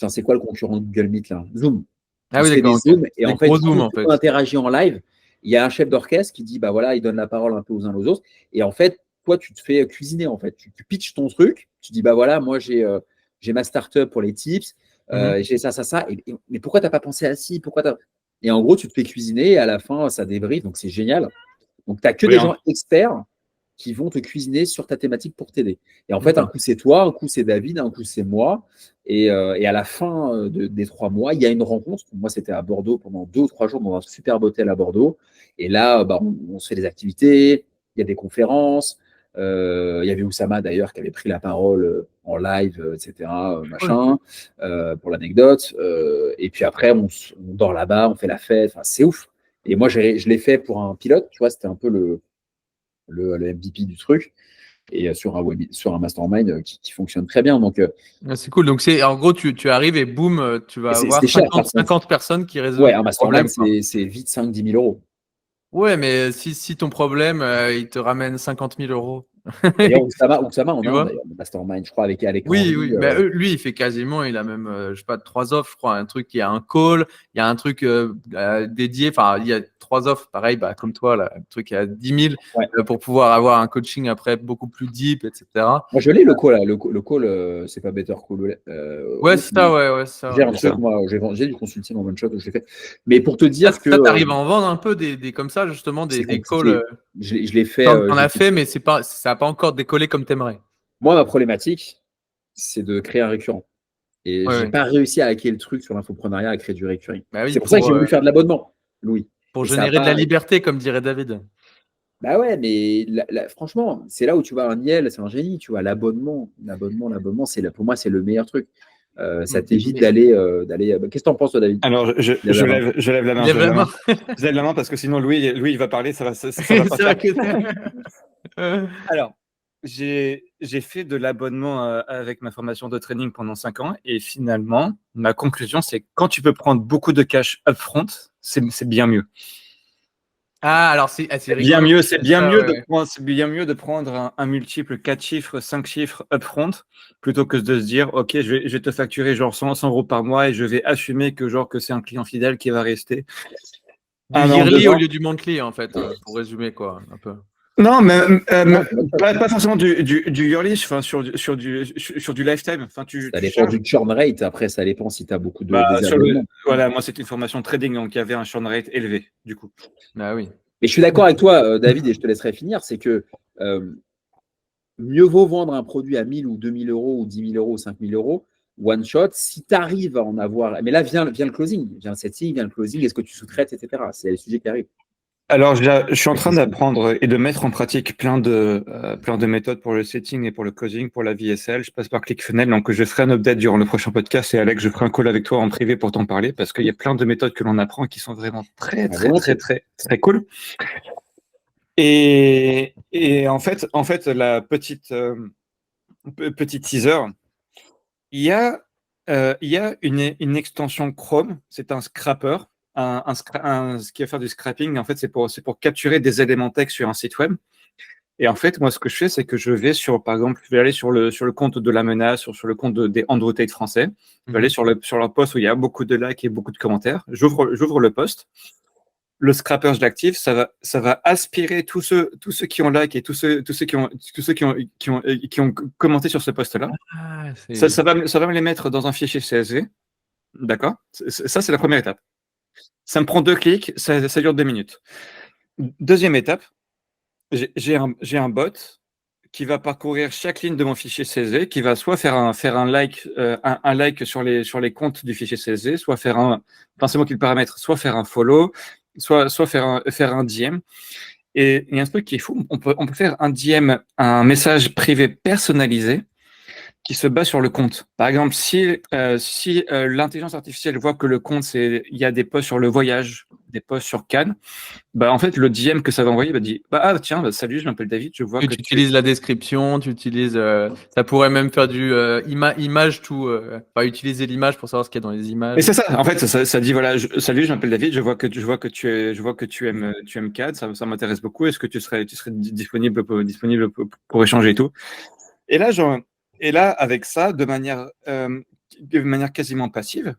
C'est quoi le concurrent de Google Meet là? Zoom. Ah oui, d'accord. Zoom, et en fait, Zoom, on interagit en live. Il y a un chef d'orchestre qui dit il donne la parole un peu aux uns aux autres. Et en fait, toi, tu te fais cuisiner en fait. Tu pitches ton truc. Tu dis moi j'ai ma startup pour les tips. J'ai ça. Mais pourquoi tu n'as pas pensé à ci? Et en gros, tu te fais cuisiner et à la fin, ça débriefe. Donc, c'est génial. Donc, tu n'as que des gens experts qui vont te cuisiner sur ta thématique pour t'aider. Et en fait, un coup, c'est toi, un coup, c'est David, un coup, c'est moi. Et à la fin des 3 mois, il y a une rencontre. Moi, c'était à Bordeaux pendant 2 ou 3 jours dans un superbe hôtel à Bordeaux. Et là, on se fait des activités, il y a des conférences. Il y avait Oussama d'ailleurs qui avait pris la parole en live, etc. Pour l'anecdote. Et puis après, on dort là-bas, on fait la fête. Enfin, c'est ouf. Et moi, je l'ai fait pour un pilote. Tu vois, c'était un peu le MVP du truc. Et sur un mastermind qui fonctionne très bien. Donc, c'est cool. Donc, en gros, tu arrives et boum, tu vas avoir 50 personnes qui résolvent. Ouais, un mastermind, c'est vite 5-10 000 euros. Ouais, mais si ton problème, il te ramène 50 000 euros. D'ailleurs, Oussama en Tu Inde, vois? d'ailleurs, le mastermind, je crois, avec Oui, Henri. oui. Mais lui, il fait quasiment, il a même, je sais pas, 3 offres, je crois. Un truc, il y a un call, il y a un truc dédié. Enfin, il y a 3 offres, pareil, bah, comme toi, là, un truc à 10 000 Ouais. pour pouvoir avoir un coaching après beaucoup plus deep, etc. Moi, je l'ai le call, là. Le call, c'est pas Better Call. Ouais, c'est ça, ouais, c'est ça. J'ai un Ouais. truc, moi, j'ai du consulting en one shot, je l'ai fait. Mais pour te Ça, dire que t'arrives à en vendre un peu des comme ça, justement, c'est des compliqué. calls. Je l'ai fait. T'en as fait, mais ça n'a pas encore décollé comme t'aimerais. Moi, ma problématique, c'est de créer un récurrent. Et Ouais, j'ai ouais. pas réussi à hacker le truc sur l'infoprenariat, à créer du récurring. Bah oui, C'est pour ça que j'ai voulu faire de l'abonnement, Louis. pour Et ça a générer de la pas. liberté, comme dirait David. Bah ouais, mais franchement, c'est là où tu vois un Niel, c'est un génie, tu vois. L'abonnement, pour moi, c'est le meilleur truc. Ça t'évite Mais- d'aller. Qu'est-ce que t'en penses, toi, David? Alors, Lève la main. je lève la main, Lève la main. Je lève la main parce que sinon, Louis, il va parler, ça va C'est pas vrai faire. que. Alors, j'ai fait de l'abonnement avec ma formation de training pendant 5 ans et finalement, ma conclusion, c'est que quand tu peux prendre beaucoup de cash upfront, c'est bien mieux. Ah, alors c'est C'est rigolo. bien mieux, c'est bien Ça, mieux ouais. c'est bien mieux de prendre un multiple 4 chiffres, 5 chiffres upfront plutôt que de se dire, OK, je vais te facturer genre 100 euros par mois et je vais assumer que c'est un client fidèle qui va rester Du 1 an, 2 yearly au ans. lieu du monthly, en fait, pour résumer, quoi, un peu. Non, mais Non, c'est pas ça. pas forcément du yearly, enfin, sur du lifetime. Enfin, Ça tu dépend charges. du churn rate. Après, ça dépend si tu as beaucoup de Bah, désabonnements. voilà, moi, c'était une formation trading, donc il y avait un churn rate élevé, du coup. Ah oui. Mais je suis d'accord avec toi, David, et je te laisserai finir, c'est que euh, mieux vaut vendre un produit à 1000 ou 2000 euros ou 10 000 euros ou 5 000 euros, one shot, si tu arrives à en avoir. Mais là, vient le closing, vient le setting, vient le closing, est-ce que tu sous-traites, etc. C'est les sujets qui arrivent. Alors, je suis en train d'apprendre et de mettre en pratique plein de méthodes pour le setting et pour le closing, pour la VSL. Je passe par ClickFunnels, donc je ferai un update durant le prochain podcast et Alex, je ferai un call avec toi en privé pour t'en parler parce qu'il y a plein de méthodes que l'on apprend qui sont vraiment très, Ah, très, très, volontiers. très, très cool. Et en fait, la petit teaser, il y a une extension Chrome, c'est un scrapper, ce qui va faire du scrapping. En fait, c'est pour capturer des éléments texte sur un site web. Et en fait, moi, ce que je fais, c'est que je vais par exemple, je vais aller sur le compte de la menace, sur le compte des Andrew Tate français. Je vais aller sur leur post où il y a beaucoup de likes et beaucoup de commentaires. J'ouvre le post. Le scrapper, je l'active, ça va aspirer tous ceux qui ont like et tous ceux qui ont commenté sur ce post-là. Ah, Ça va me les mettre dans un fichier CSV. D'accord? Ça, c'est la première étape. Ça me prend 2 clics, ça dure 2 minutes. Deuxième étape, j'ai un bot qui va parcourir chaque ligne de mon fichier CSV, qui va soit faire un like, un like sur les comptes du fichier CSV, soit c'est moi qui le paramètre, soit faire un follow, soit faire un DM. Et il y a un truc qui est fou, on peut faire un DM, un message privé personnalisé qui se base sur le compte. Par exemple, si l'intelligence artificielle voit que le compte, il y a des posts sur le voyage, des posts sur Cannes, bah en fait le DM que ça va envoyer dit tiens, salut, je m'appelle David, je vois que tu utilises la description, tu utilises. Ça pourrait même faire du image tout. Enfin, utiliser l'image pour savoir ce qu'il y a dans les images. Mais c'est ça. En fait, ça dit voilà, salut, je m'appelle David, je vois que tu aimes CAD, ça m'intéresse beaucoup. Est-ce que tu serais disponible pour échanger et tout. Et là, avec ça, de manière quasiment passive,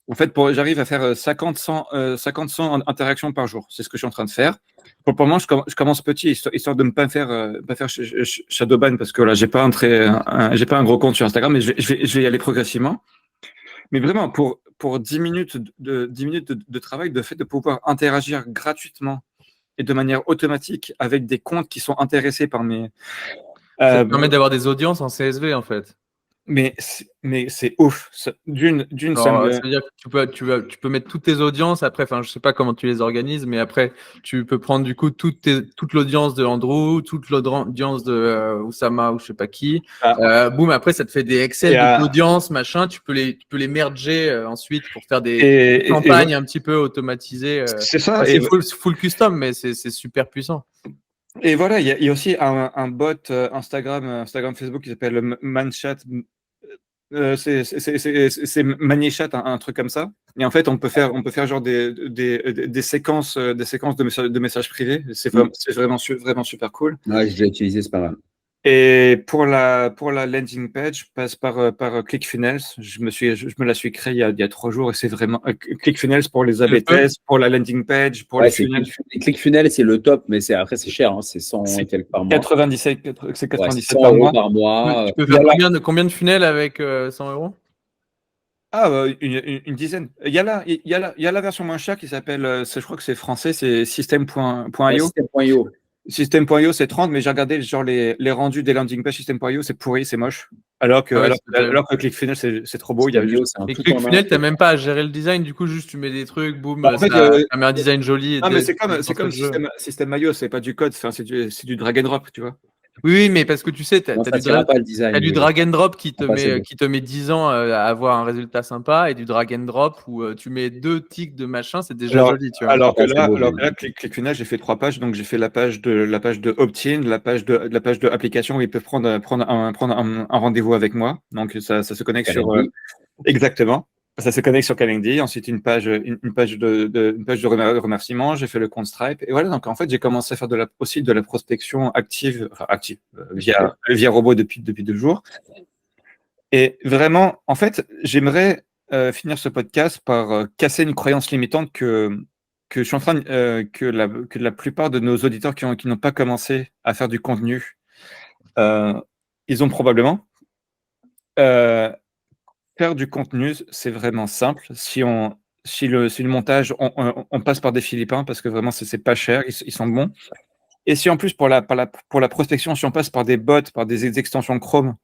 en fait, j'arrive à faire 50-100 interactions par jour. C'est ce que je suis en train de faire. Pour le moment, je commence petit, histoire de ne pas faire shadowban, parce que là, j'ai pas un gros compte sur Instagram, mais je vais y aller progressivement. Mais vraiment, pour 10 minutes de travail, de fait de pouvoir interagir gratuitement et de manière automatique avec des comptes qui sont intéressés par mes. Ça te permet d'avoir des audiences en CSV, en fait. Mais c'est ouf. D'une, ça Alors, me. ça veut dire que tu peux mettre toutes tes audiences après. Enfin, je sais pas comment tu les organises, mais après, tu peux prendre du coup toute l'audience de Andrew, toute l'audience de Oussama ou je sais pas qui. Boum, après, ça te fait des Excel de l'audience, machin. Tu peux les merger ensuite pour faire des campagnes un petit peu automatisées. C'est ça. C'est full custom, mais c'est super puissant. Et voilà, il y a aussi un bot Instagram, Facebook qui s'appelle Manchat. C'est Manichat, un truc comme ça. Et en fait, on peut faire genre des séquences de messages privés. C'est vraiment super cool. Ouais, j'ai déjà utilisé, c'est pas mal. Et pour la landing page, je passe par ClickFunnels. Je me la suis créée il y a 3 jours et c'est vraiment ClickFunnels pour les A/B tests, pour la landing page, pour les funnels. ClickFunnels, c'est le top, mais après c'est cher, hein, c'est 100 et quelques par mois. 97 100 par par mois. Tu peux faire combien de funnels avec 100 euros? Ah, une dizaine. Il y a la version moins chère qui s'appelle, je crois que c'est français, c'est System.io. System.io. System.io, c'est 30, mais j'ai regardé genre les rendus des landing pages System.io, c'est pourri, c'est moche. Alors que ClickFunnels, c'est trop beau. Et ClickFunnels, t'as même pas à gérer le design, du coup, juste tu mets des trucs, boum, en fait, ça met un design joli. Ah, mais c'est comme System.io, c'est pas du code, c'est du drag and drop, tu vois. Oui, mais parce que tu sais, tu as du drag and drop qui te met 10 ans à avoir un résultat sympa et du drag and drop où tu mets 2 tics de machin, c'est déjà joli. Tu vois. Alors que là, ClickFunnels, j'ai fait 3 pages. Donc, j'ai fait la page de opt-in, la page de application où ils peuvent prendre un rendez-vous avec moi. Donc, ça se connecte sur. Exactement. Ça se connecte sur Calendly. Ensuite, une page de remerciements. J'ai fait le compte Stripe. Et voilà. Donc, en fait, j'ai commencé à faire aussi de la prospection active via robot depuis 2 jours. Et vraiment, en fait, j'aimerais finir ce podcast par casser une croyance limitante que je suis en train que la plupart de nos auditeurs qui n'ont pas commencé à faire du contenu, ils ont probablement. Faire du contenu, c'est vraiment simple. Si le montage, on passe par des Philippins parce que vraiment, c'est pas cher, ils sont bons. Et si en plus, pour la prospection, si on passe par des bots, par des extensions Chrome,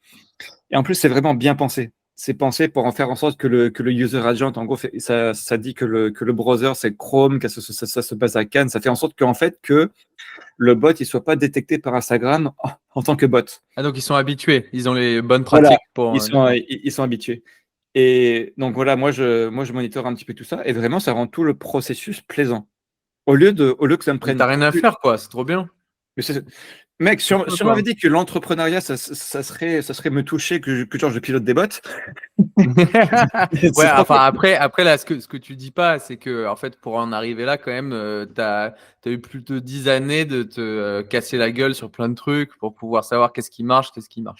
et en plus, c'est vraiment bien pensé. C'est pensé pour en faire en sorte que le user agent, en gros, ça dit que le browser, c'est Chrome, que ça se base à Cannes. Ça fait en sorte qu'en fait, que le bot, il soit pas détecté par Instagram en tant que bot. Ah, donc ils sont habitués, ils ont les bonnes pratiques. Voilà, ils sont habitués. Et donc voilà, moi je monitore un petit peu tout ça et vraiment ça rend tout le processus plaisant. Au lieu que ça me prenne. T'as rien à faire, quoi, c'est trop bien. Mais mec, si on m'avait dit que l'entrepreneuriat ça serait me toucher, que genre je pilote des bots. Ouais, enfin après là, ce que tu dis pas, c'est que en fait pour en arriver là, quand même, t'as eu plus de 10 années de te casser la gueule sur plein de trucs pour pouvoir savoir qu'est-ce qui marche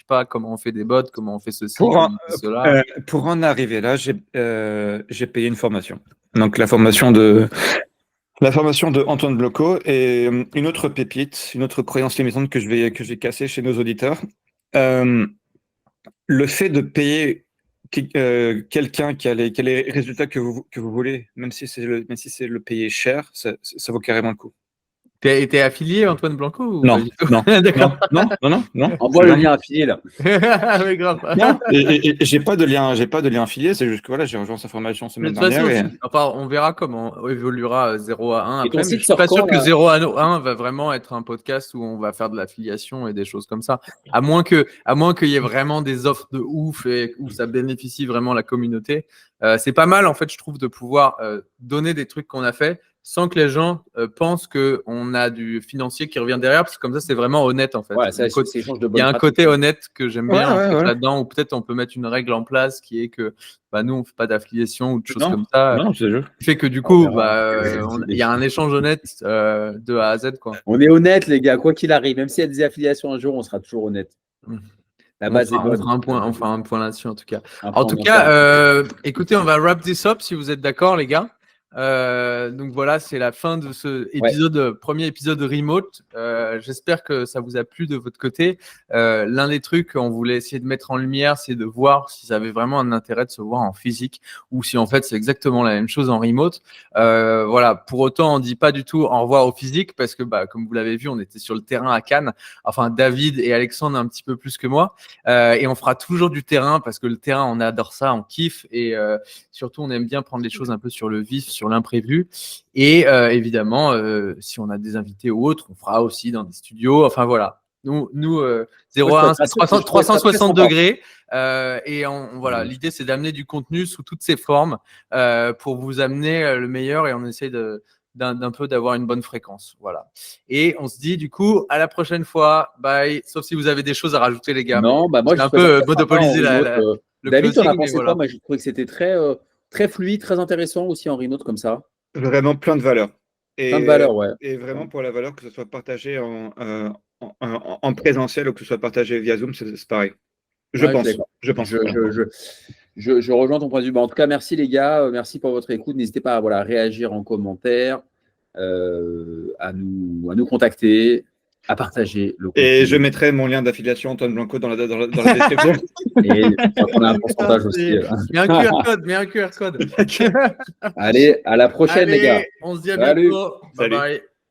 pas, comment on fait des bots, comment on fait ceci, comment on fait cela. Pour en arriver là, j'ai payé une formation. Donc la formation de Antoine Bloco et une autre pépite, une autre croyance limitante que j'ai cassée chez nos auditeurs. Le fait de payer quelqu'un qui a les résultats que vous voulez, même si c'est le payer cher, ça vaut carrément le coup. T'es affilié Antoine Blanco ou Non, non, d'accord. Non. Envoie le lien affilié là. Oui, grave. Non, et j'ai pas de lien affilié, c'est juste que voilà, j'ai rejoint sa formation semaine dernière. Enfin, on verra comment évoluera 0 à 1 Et après, mais je suis pas sûr que 0 à 1 va vraiment être un podcast où on va faire de l'affiliation et des choses comme ça. À moins qu'il y ait vraiment des offres de ouf et où ça bénéficie vraiment la communauté. C'est pas mal, en fait, je trouve, de pouvoir donner des trucs qu'on a fait sans que les gens pensent qu'on a du financier qui revient derrière, parce que comme ça, c'est vraiment honnête, en fait. Ouais, il y a un côté honnête que j'aime bien là-dedans, ou peut-être on peut mettre une règle en place qui est que nous, on ne fait pas d'affiliation ou de choses comme ça. Non, c'est juste. Qui fait que du coup, il y a un échange honnête de A à Z, quoi. On est honnête, les gars, quoi qu'il arrive. Même s'il y a des affiliations un jour, on sera toujours honnête. La base est bonne. On fera un point là-dessus, en tout cas. En tout cas, écoutez, on va wrap this up si vous êtes d'accord, les gars. Donc voilà, c'est la fin de ce premier épisode de Remote. J'espère que ça vous a plu de votre côté. L'un des trucs qu'on voulait essayer de mettre en lumière, c'est de voir si ça avait vraiment un intérêt de se voir en physique ou si en fait c'est exactement la même chose en remote. Voilà, pour autant, on dit pas du tout au revoir au physique parce que comme vous l'avez vu, on était sur le terrain à Cannes. Enfin, David et Alexandre un petit peu plus que moi. Et on fera toujours du terrain parce que le terrain, on adore ça, on kiffe et surtout, on aime bien prendre les choses un peu sur le vif, sur l'imprévu. Et évidemment, si on a des invités ou autres, on fera aussi dans des studios. Enfin voilà. Nous 0 à 1, c'est 360 degrés. Et voilà, l'idée, c'est d'amener du contenu sous toutes ses formes pour vous amener le meilleur et on essaie d'un peu d'avoir une bonne fréquence. Voilà. Et on se dit du coup à la prochaine fois. Bye. Sauf si vous avez des choses à rajouter, les gars. Non, moi, j'ai un peu monopolisé le David, closing, on a pensé quoi? Moi, j'ai trouvé que c'était très très fluide, très intéressant aussi en remote comme ça. Vraiment plein de valeur. Plein de valeur, ouais. Et vraiment pour la valeur, que ce soit partagé en présentiel ou que ce soit partagé via Zoom, c'est pareil. Je Ouais, pense. je suis d'accord. Je pense. Je rejoins ton point de vue. En tout cas, merci les gars. Merci pour votre écoute. N'hésitez pas à réagir en commentaire, à nous contacter, à partager le contenu. Et je mettrai mon lien d'affiliation Antoine Blanco dans la description. Et on a un pourcentage aussi. Mets un QR code. Allez, à la prochaine, les gars. On se dit à Salut. bientôt. Bye Salut. bye.